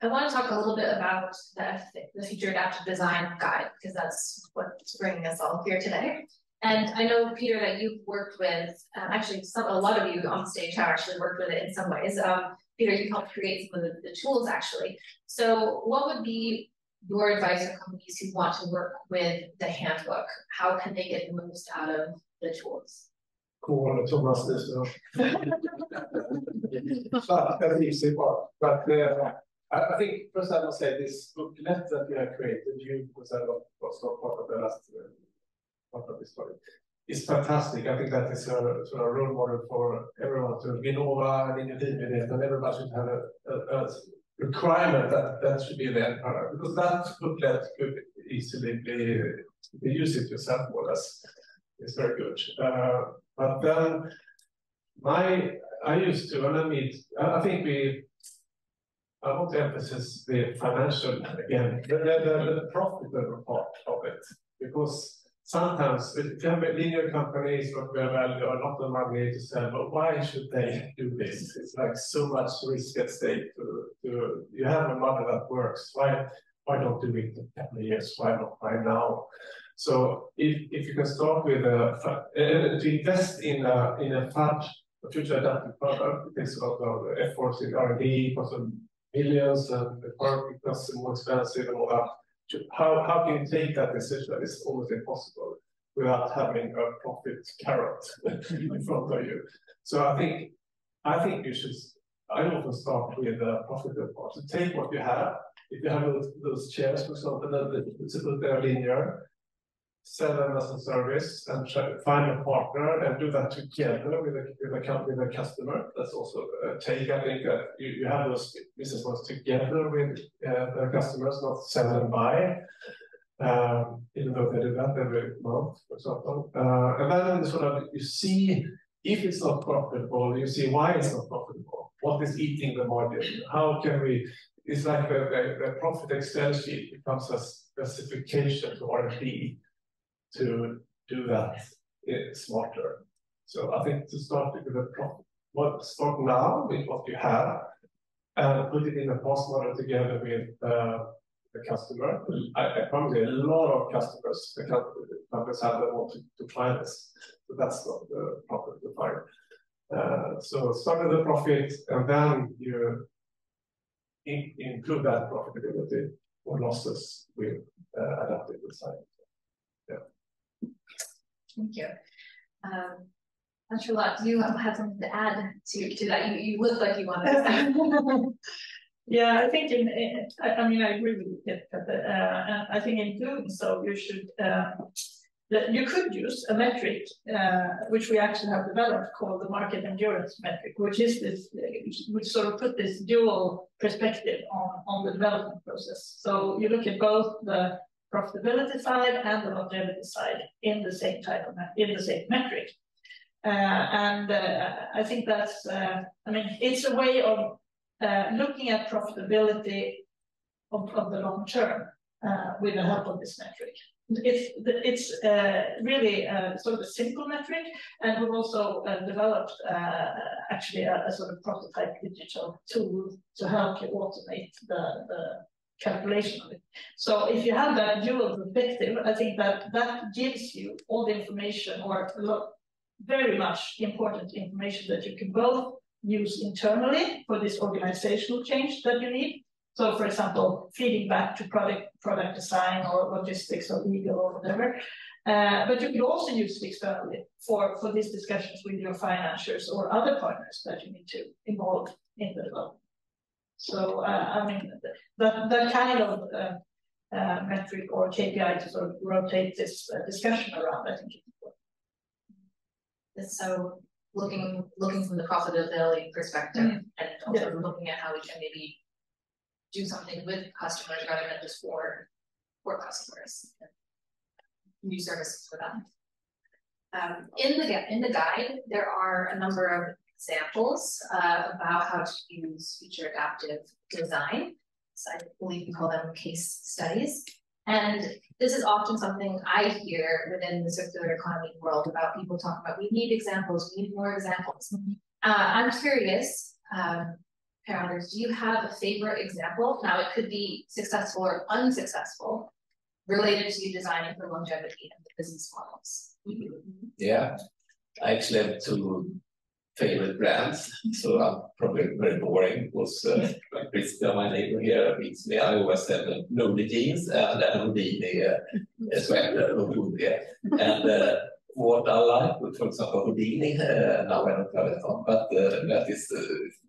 I want to talk a little bit about the Future Adaptive Design Guide, because that's what's bringing us all here today. And I know, Peter, that you've worked with, actually, a lot of you on stage have actually worked with it in some ways. Peter, you helped create some of the tools, actually. So what would be your advice for companies who want to work with the handbook? How can they get the most out of the tools? Cool, Thomas, this an easy part. But I think first I must say this booklet that you have created, you was not part of the last part of this story. It's fantastic. I think that is a sort of role model for everyone to Vinnova and Initiative, and everybody should have a requirement that should be in the end product, because that booklet could easily be used it yourself more or less. It's very good. But then I used to, and I think I want to emphasize the financial again, the profitable part of it, because sometimes it can be linear companies work very well, there are a lot of money to sell, but why should they do this? It's like so much risk at stake. You have a model that works. Why don't do it in a couple of years? Why not buy now? So if you can start with to invest in a fund, a future adaptive product, it takes a lot of efforts in R&D, costs millions, and the product becomes more expensive and all that. How can you take that decision? It's almost impossible without having a profit carrot in front of you. So I think you should. I often start with the profitable part. So take what you have. If you have those chairs, for example, that they're linear, sell them as a service and try to find a partner and do that together with a customer. That's also a take. I think that you have those business models together with the customers, not sell and buy. Even though they do that every month, for example. And then sort of you see if it's not profitable, you see why it's not profitable. What is eating the margin? How can we? It's like the profit Excel sheet becomes a specification to R&D to do that smarter. So I think to start with the profit, start now with what you have and put it in a cost model together with the customer. I promise you, a lot of customers, the companies have that want to try this. So that's not the profit to find. So start with the profit, and then you include that profitability or losses with adaptive design. Yeah. Thank you. Charlotte, do you have something to add to that? You look like you want to say. Yeah, I think I mean, I agree with you, and I think in doing so, you should, you could use a metric, which we actually have developed called the market endurance metric, which is this, which sort of put this dual perspective on the development process. So you look at both the profitability side and the longevity side in the same metric. I think that's, I mean, it's a way of looking at profitability of the long term with the help of this metric. It's really sort of a simple metric, and we've also developed actually a sort of prototype digital tool to help you automate the calculation of it. So if you have that dual perspective, I think that gives you all the information, or a lot, very much important information that you can both use internally for this organizational change that you need. So for example, feeding back to product design or logistics or legal or whatever. But you can also use it externally for these discussions with your financiers or other partners that you need to involve in the development. So I mean that kind of metric or KPI to sort of rotate this discussion around, I think. So looking from the profitability perspective and also looking at how we can maybe do something with customers rather than just for customers, new services for them. In the guide, there are a number of examples about how to use feature adaptive design. So I believe we call them case studies. And this is often something I hear within the circular economy world about people talking about, we need examples, we need more examples. I'm curious, founders, do you have a favorite example? Now it could be successful or unsuccessful related to designing for longevity and the business models. Yeah, I actually have two favorite brands, so I'm probably very boring because Christian, my neighbor here, meets me. I always have the Nodi jeans and then Houdini sweater or hoodie. And what I like, for example, Houdini, now I don't have it on, but that is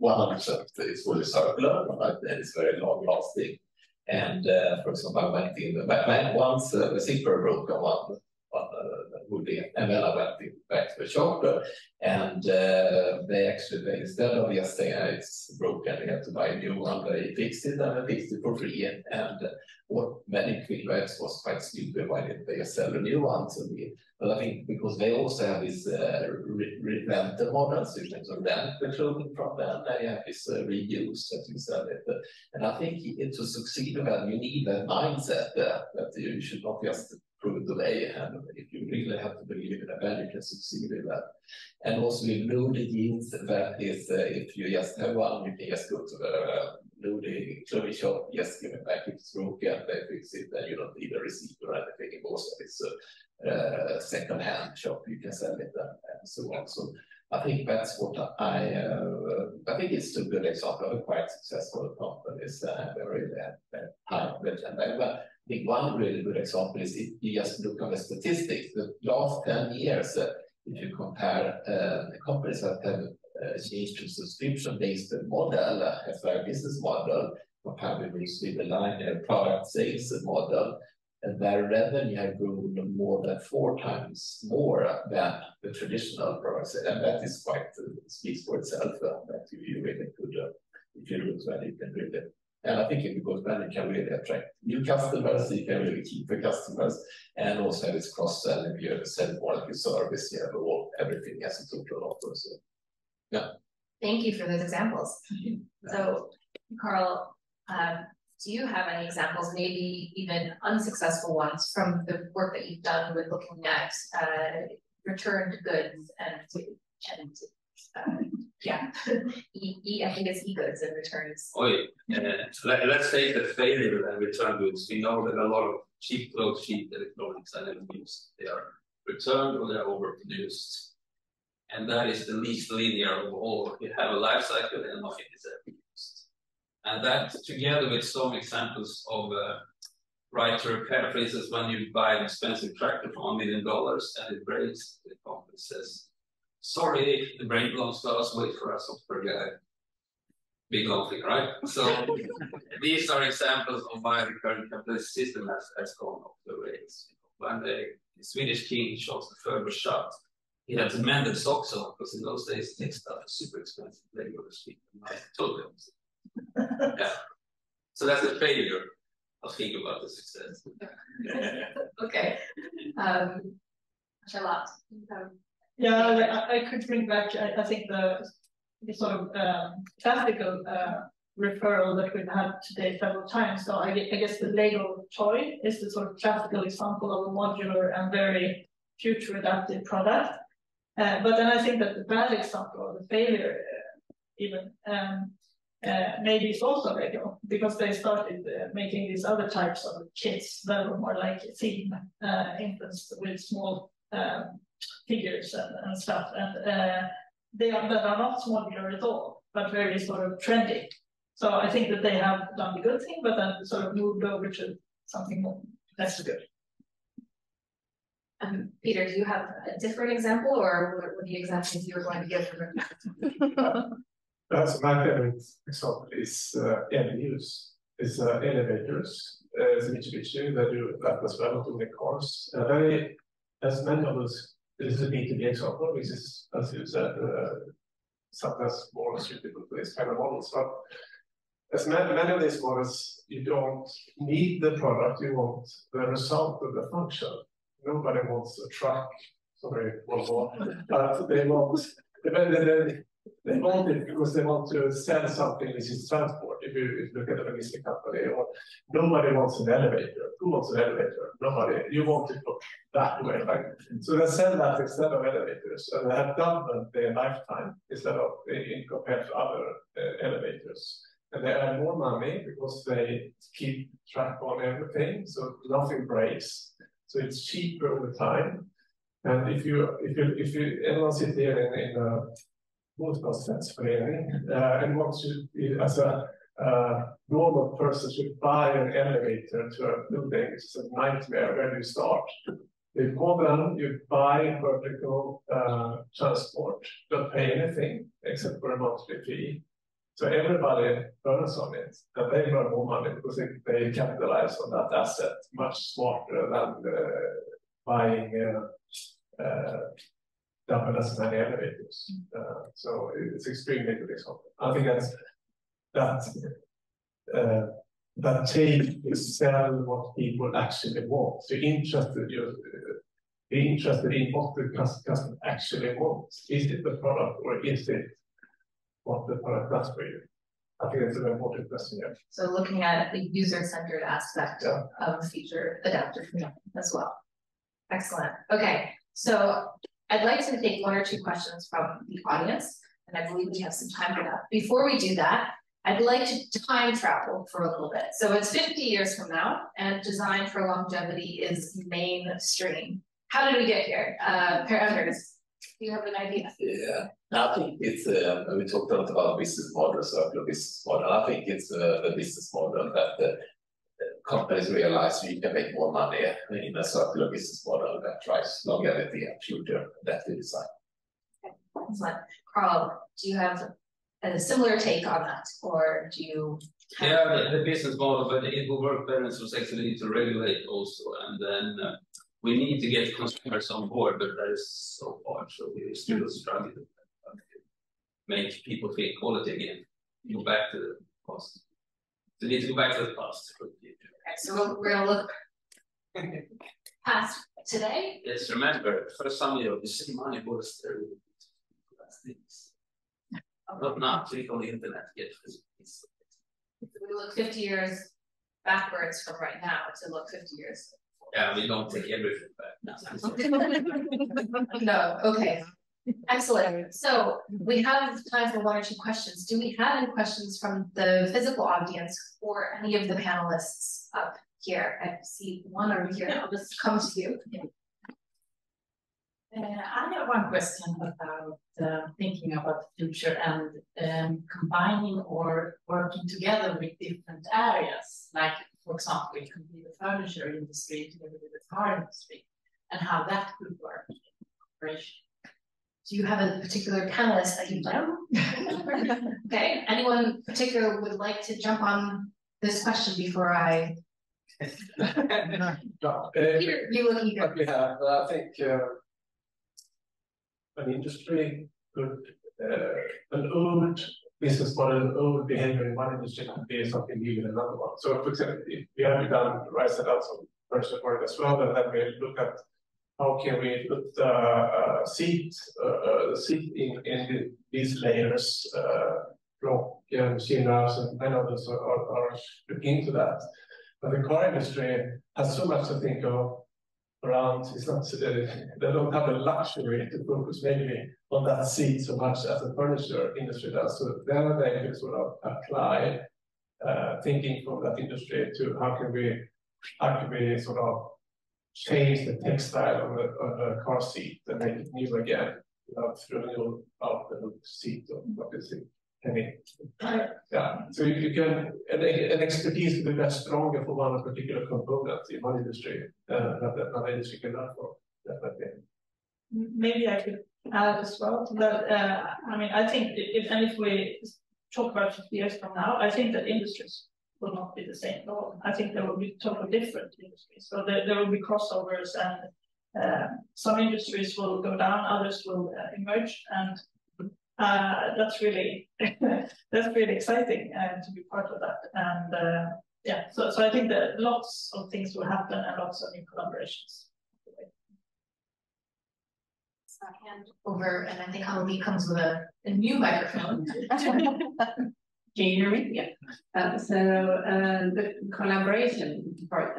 100% it's fully circular, but it's very long lasting. And for example, I went in once the zipper broke on one hoodie, and then I went back to the shop, and they actually, instead of just saying it's broken, you have to buy a new one, they fixed it and they fixed it for free. And what many feedbacks was quite stupid, why didn't they sell a new one to me? But I think because they also have this rental model, so you can rent the clothing from them, and you have this reuse that you sell it. And I think to succeed with that, you need that mindset that you should not just prove today, and if you really have to believe in it, then you can succeed with that. And also with Nodi jeans, that is, if you just have one, you can just go to the Nodi clothing shop, just give it back if it's broken, they fix it, and you don't need a receipt or anything. Also, it's a second-hand shop, you can sell it and so on. So I think that's what I think it's a good example of quite successful companies that really have high agenda. I think one really good example is if you just look at the statistics, the last 10 years, if you compare the companies that have changed to subscription-based model as their business model, compared with the linear product sales model, and their revenue have grown more than 4 times more than the traditional products. And that is quite, speaks for itself, that you really could, if you look at it, you can really. And I think because then you can really attract new customers, you can really keep the customers, and also have this cross-sell if you sell more like a service, you have everything as a total offer. So, yeah. Thank you for those examples. So, Carl, do you have any examples, maybe even unsuccessful ones, from the work that you've done with looking at returned goods and yeah, I think it's e-goods and returns. Let's take the failure and return goods. We know that a lot of cheap clothes, cheap electronics are never used. They are returned or they're overproduced. And that is the least linear of all. You have a life cycle and nothing is ever used. And that, together with some examples of right to repair, for instance, when you buy an expensive tractor for $1 million and it breaks, the company says, sorry, the brain belongs to us, wait for us, software guy. Big long thing, right? So these are examples of why the current capitalist system has gone off the rails. When the Swedish king shows the further shut, he had to mend the socks on, because in those days, tech stuff was super expensive. They were speaking totally opposite. Yeah. So that's the failure. I'll think about the success. Okay. Charlotte. Yeah, I could bring back, I think the sort of classical referral that we've had today several times. So I guess the Lego toy is the sort of classical example of a modular and very future adaptive product. But then I think that the bad example of the failure even maybe it's also Lego, because they started making these other types of kits that were more like theme influenced with small figures and stuff, and they are not modular at all, but very sort of trendy. So I think that they have done the good thing, but then sort of moved over to something more less good. Peter, do you have a different example, or what are the examples you were going to give? That's my favorite example is end use. It's elevators. It's Mitsubishi that do that as well, not only cars. Very, as many of us, this is a B2B example, which is, as you said, sometimes more suitable for this kind of models. But as many of these models, you don't need the product, you want the result of the function. Nobody wants a truck, sorry, one more, but they want it because they want to sell something which is transport. If you look at a logistic company, or nobody wants an elevator. Who wants an elevator? Nobody. You want it that way. Right? So they sell that instead of elevators, and they have doubled their lifetime instead of in compared to other elevators. And they earn more money because they keep track on everything, so nothing breaks. So it's cheaper over time. And if you anyone sit here in a bostadsrättsförening and wants to, as a normal person, should buy an elevator to a building, it's a nightmare. Where do you start? You call them, you buy vertical transport, don't pay anything except for a monthly fee. So everybody burns on it, and they burn more money because they capitalize on that asset much smarter than buying double as many elevators. So it's extremely good example. I think that take is sell what people actually want. So be interested in what the customer actually wants. Is it the product or is it what the product does for you? I think that's an important question here. So looking at the user-centered aspect of feature adaptive as well. Excellent. Okay, so I'd like to take one or two questions from the audience, and I believe we have some time for that. Before we do that, I'd like to time travel for a little bit. So it's 50 years from now, and design for longevity is mainstream. How did we get here? Per Anders, do you have an idea? Yeah, I think it's, we talked a lot about business model, circular business model. I think it's a business model that companies realize you can make more money in a circular business model that drives longevity and future adaptive design. Okay, excellent. Carl, do you have a similar take on that, or do you? Yeah, the business model, but it will work better. So it's actually need to regulate also, and then we need to get consumers on board, but that is so hard. So we're still struggling to make people feel quality again. Go back to the past. So we need to go back to the past. Okay, so we're going to look past today. Yes, remember, first summer you see money was there. Things. Not now, click on the internet, get this. We look 50 years backwards from right now to look 50 years. Yeah, we don't take everything back. No, okay. Excellent. So we have time for one or two questions. Do we have any questions from the physical audience or any of the panelists up here? I see one over here. I'll just come to you. I have one question about thinking about the future and combining or working together with different areas. Like, for example, it could be the furniture industry together with the car industry, and how that could work in cooperation. Do you have a particular panelist that you know? Okay, anyone particular would like to jump on this question before I? Peter, you look eager. What we have, I think, an industry could, an old business model, an old behavior in one industry could be something new in another one. So, for example, if we have done Rise and out some personal work as well, and then we look at how can we put the seat in these layers, block, machine house, and many others are looking into that. But the car industry has so much to think of around. It's not, they don't have the luxury to focus maybe on that seat so much as the furniture industry does. So then they can sort of apply thinking from that industry to how can we sort of change the textile on the car seat and make it new again without throwing out the seat or what is it? Yeah, so you can, an expertise to be that stronger for one particular component in one industry that another industry can learn from. Definitely. Maybe I could add as well to that. I mean, I think if we talk about 50 years from now, I think that industries will not be the same at all. I think there will be totally different industries. So there will be crossovers, and some industries will go down, others will emerge, and that's really that's really exciting to be part of that. And yeah, so I think that lots of things will happen and lots of new collaborations. So I hand over, and I think Amelie comes with a new microphone. Can you hear me? Yeah. The collaboration part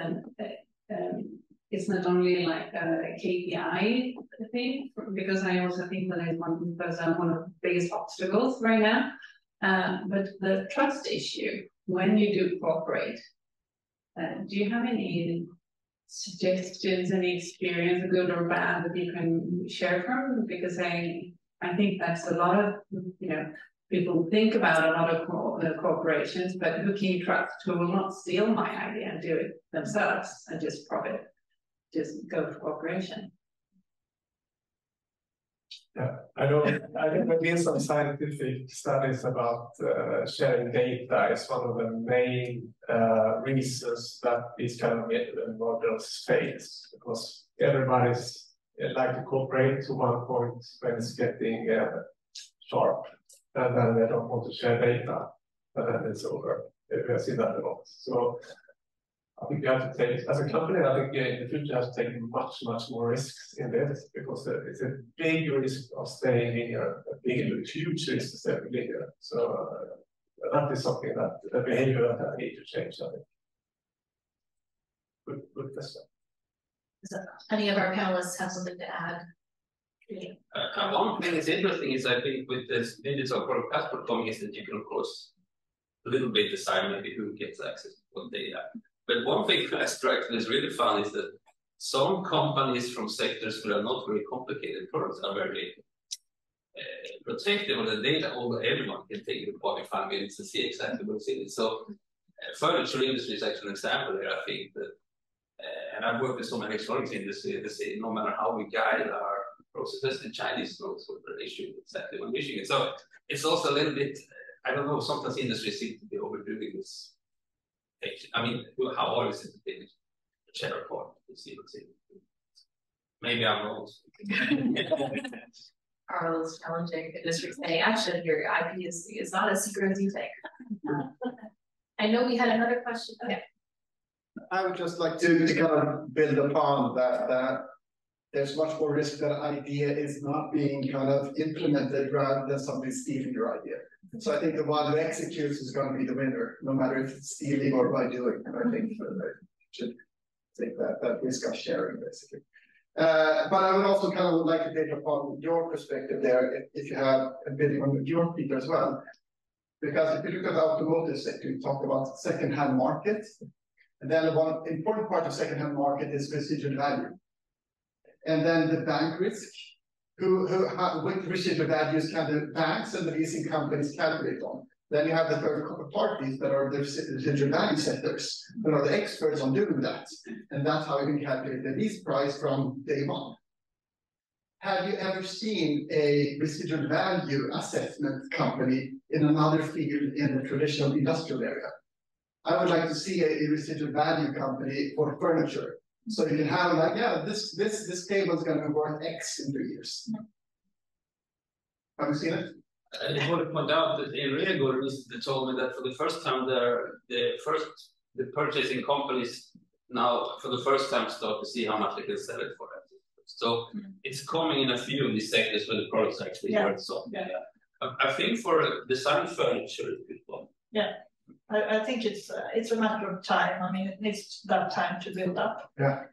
it's not only like a KPI thing, because I also think that is one of the biggest obstacles right now. But the trust issue, when you do cooperate, do you have any suggestions, any experience, good or bad, that you can share from? Because I think that's a lot of, people think about a lot of corporations, but who can you trust? Who will not steal my idea and do it themselves and just profit? Just go for cooperation. Yeah, I think there been some scientific studies about sharing data is one of the main reasons that these kind of models fail, because everybody's like to cooperate to one point when it's getting sharp, and then they don't want to share data, and then it's over. We have seen that a lot. So I think you have to take, as a company, I think in the future you have to take much more risks in this, because it's a big risk of staying linear, a huge risk to stay linear. So that is something that a behavior that I need to change, I think. Good question. Does any of our panelists have something to add? One thing that's interesting is, I think, with this digital product passport coming, is that you can, of course, a little bit decide maybe who gets access to what data. But one thing that strikes me is really fun is that some companies from sectors that are not very complicated products are very protective of the data, although everyone can take it apart in 5 minutes and see exactly what's in it. So furniture industry is actually an example here, I think, that, and I've worked with so many electronics industry, they say no matter how we guide our processes, the Chinese knows what they're issuing, exactly when issuing it. So it's also a little bit, I don't know, sometimes industries seem to be overdoing this. I mean, how hard is it to take a chair apart to see what's in it? Maybe I'm wrong. Carl's challenging industry saying, actually, your IP is not as secret as you think. I know we had another question. Okay. I would just like to kind of build upon that there's much more risk that an idea is not being kind of implemented rather than somebody stealing your idea. So I think the one who executes is going to be the winner, no matter if it's stealing or by doing. And I think that should take that risk of sharing, basically. But I would also kind of like to take upon your perspective there, if you have a bit on your feet as well. Because if you look at the automotive sector, you talk about second-hand market. And then one important part of second-hand market is residual value. And then the bank risk. What residual values can the banks and the leasing companies calculate on? Then you have the third parties that are the residual value setters, that are the experts on doing that. And that's how you can calculate the lease price from day one. Have you ever seen a residual value assessment company in another field in the traditional industrial area? I would like to see a residual value company for furniture. So you can have like, yeah, this table is going to be worth X in 3 years. Have you seen it? I just want to point out that in Rego recently told me that for the first time, the purchasing companies now for the first time start to see how much they can sell it for. So it's coming in a few of these sectors where the products are actually worth so. Yeah. I think for design furniture, it's a good one. Yeah. I think it's a matter of time. I mean, it needs that time to build up. Yeah.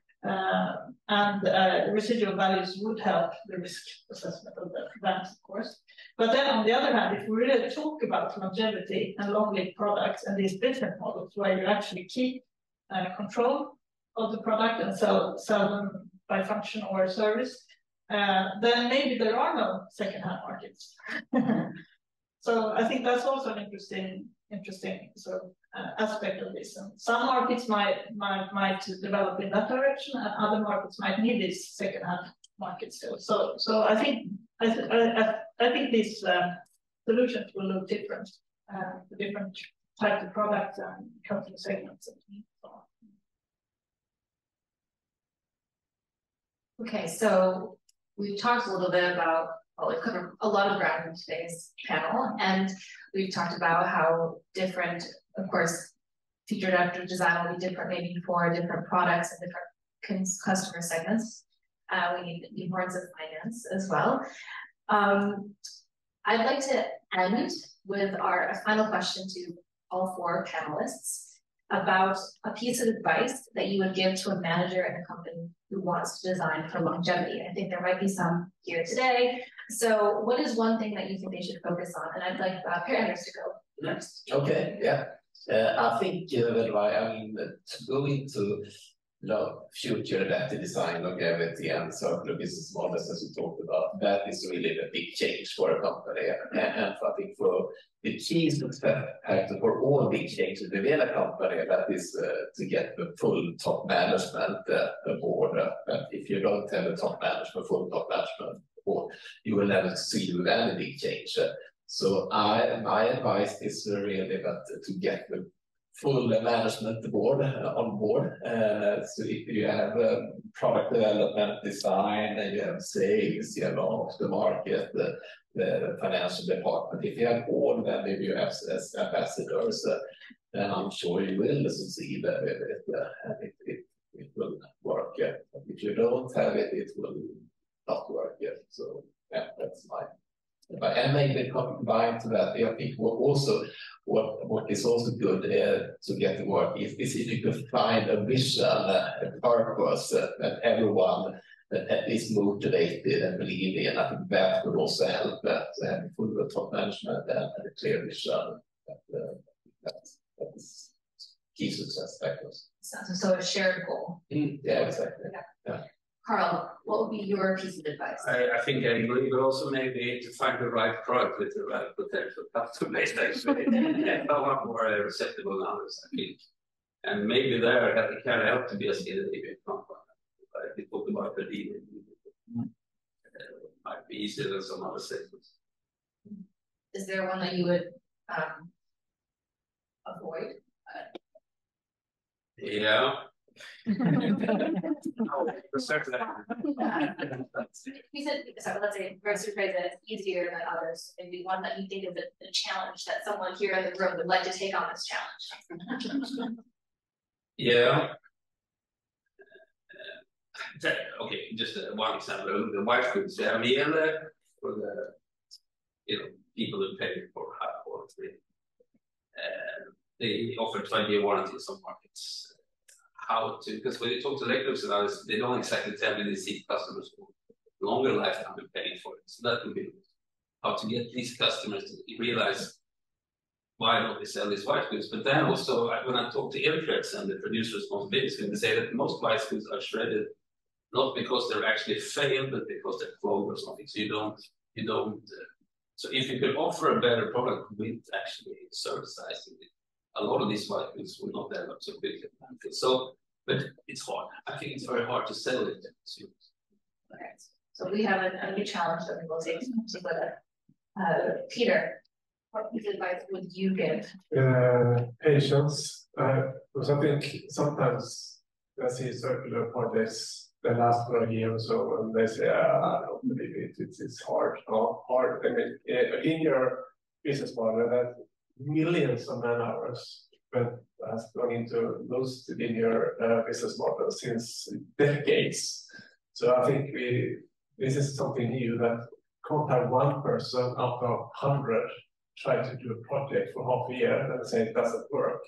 And residual values would help the risk assessment of the banks, of course. But then on the other hand, if we really talk about longevity and long-lived products and these business models where you actually keep control of the product and sell them by function or service, then maybe there are no second-hand markets. So I think that's also an interesting sort of aspect of this. And some markets might develop in that direction, and other markets might need this second-hand market still. So I think these solutions will look different the different types of products and customer segments. Okay, so we've talked a little bit about, well, we've covered a lot of ground in today's panel, and we've talked about how different, of course, feature adaptive design will be different maybe for different products and different customer segments. We need the importance of finance as well. I'd like to end with a final question to all four panelists about a piece of advice that you would give to a manager in a company who wants to design for longevity. I think there might be some here today. So what is one thing that you think they should focus on? And I'd like Per-Anders to go next. Okay, yeah. I think to go into future adaptive design, longevity, and circular business models, as we talked about, that is really a big change for a company. And I think for the key success factor for all big changes within a company, that is to get the full top management aboard. If you don't have a top management, full top management aboard, you will never succeed with any big change. So my advice is really that to get the full management board on board. So if you have product development, design, and you have sales, you have aftermarket, the financial department. If you have all of them, if you have as ambassadors, then I'm sure you will succeed with it, and it will work. But if you don't have it, it will not work. So yeah, that's my. And maybe combined to that, I think what is also good to get to work is if you can find a vision, a purpose that everyone is motivated and believe in. I think that would also help that have full top management and a clear vision. That is key success factors. So a shared goal. Yeah, exactly. Yeah. Carl, what would be your piece of advice? I think I agree, but also maybe to find the right product with the right potential customer base, actually, and no one more receptive than others, I think. And maybe there it can help to be a scalable company. Like we talked about the deal, might be easier than some other segments. Is there one that you would avoid? Yeah. We said, so let's say, let's rephrase it, it's easier than others. Maybe one that you think is a challenge that someone here in the room would like to take on this challenge. Yeah. Okay, just one example. The white goods, for the people who pay for high quality, they offer 20-year warranty in some markets. Because when you talk to Electrolux and others, they don't exactly tell me they see customers for longer lifetime and paying for it. So that would be how to get these customers to realize why don't they sell these white goods. But then also, when I talk to Ilfreds and the producer responsibilities, they say that most white goods are shredded not because they're actually failed, but because they're clogged or something. So you don't. So if you could offer a better product with actually servicizing it, a lot of these white goods will not develop so quickly. So, but it's hard. I think it's very hard to sell it to consumers. Okay, so we have a new challenge that we will take with it. Peter, what piece of advice would you give? Patience, because I think sometimes I see circular projects that last for a year or so, and they say, I don't believe it, it's hard. Hard. I mean, in your business model, that millions of man hours that has gone into those in your business model since decades. So I think this is something new that can't have one person out of 100 try to do a project for half a year and say it doesn't work.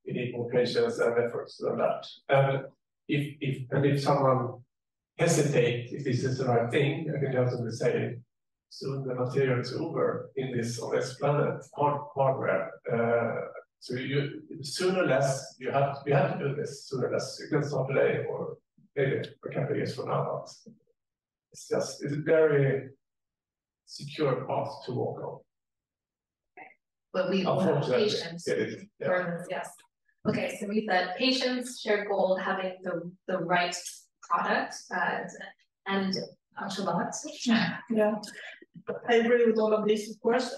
We need more patience and efforts than that. And if someone hesitates if this is the right thing, I can just say soon the material is over on this planet, hardware. So you sooner or less you have to do this. Sooner or less you can start today or maybe a couple of years from now. It's a very secure path to walk on. Okay. But we will have patience for this, yes. Okay, so we said patience, shared goal, having the right product, and Charlotte. Yeah, I agree with all of this, of course.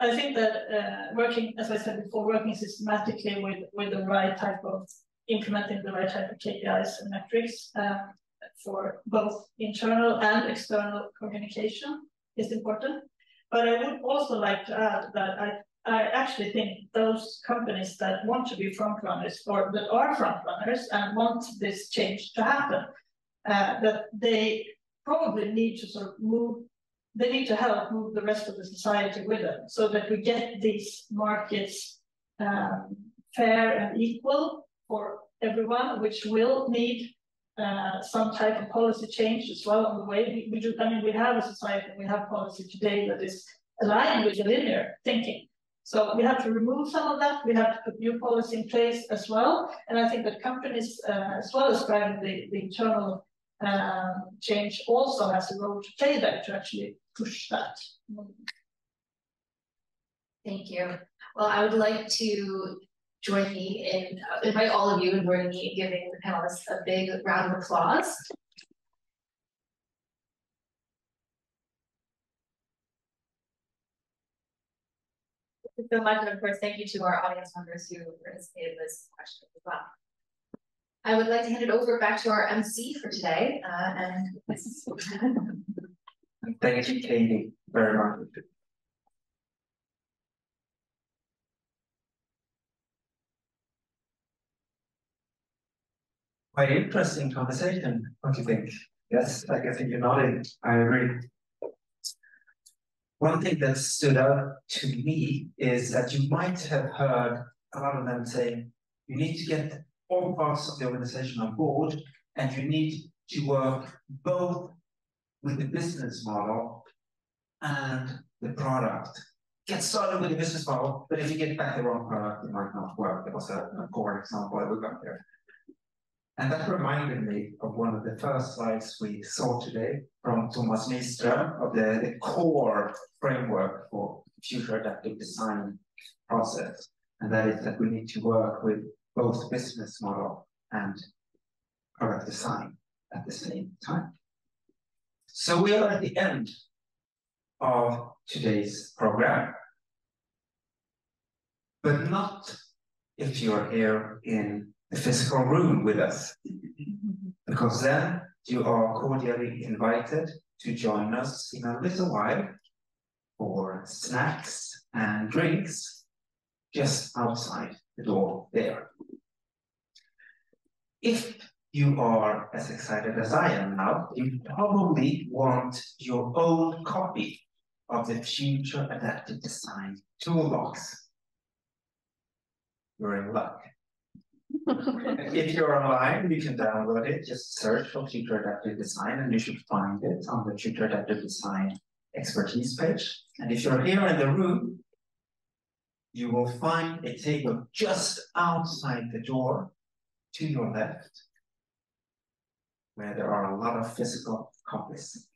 I think that working, as I said before, working systematically with the right type of implementing the right type of KPIs and metrics for both internal and external communication is important. But I would also like to add that I actually think those companies that want to be front runners or that are front runners and want this change to happen, that they probably need to sort of move. They need to help move the rest of the society with them so that we get these markets fair and equal for everyone, which will need some type of policy change as well on the way. We do, I mean, we have a society, we have policy today that is aligned with the linear thinking. So we have to remove some of that. We have to put new policy in place as well. And I think that companies, as well as driving the internal change, also has a role to play there to actually push that. Thank you. Well, I would like to join me in, invite all of you and join me in giving the panelists a big round of applause. Thank you so much, and of course, thank you to our audience members who participated in this question as well. I would like to hand it over back to our MC for today, Thank you, Katie, very much. Quite interesting conversation, don't you think? Yes, I guess you're nodding. I agree. One thing that stood out to me is that you might have heard a lot of them saying, you need to get all parts of the organization on board, and you need to work both with the business model and the product. Get started with the business model, but if you get back the wrong product, it might not work. That was a core example that we got there. And that reminded me of one of the first slides we saw today from Thomas Nyström of the core framework for future adaptive design process. And that is that we need to work with both business model and product design at the same time. So we are at the end of today's program, but not if you're here in the physical room with us, because then you are cordially invited to join us in a little while for snacks and drinks just outside the door there. If you are as excited as I am now, you probably want your own copy of the Future Adaptive Design Toolbox. You're in luck. If you're online, you can download it. Just search for Future Adaptive Design and you should find it on the Future Adaptive Design expertise page. And if you're here in the room, you will find a table just outside the door to your left, where there are a lot of physical copies.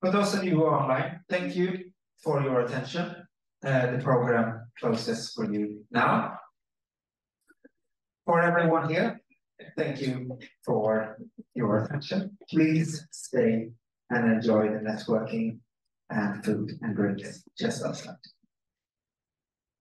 For those of you who are online, thank you for your attention. The program closes for you now. For everyone here, thank you for your attention. Please stay and enjoy the networking and food and drinks just outside.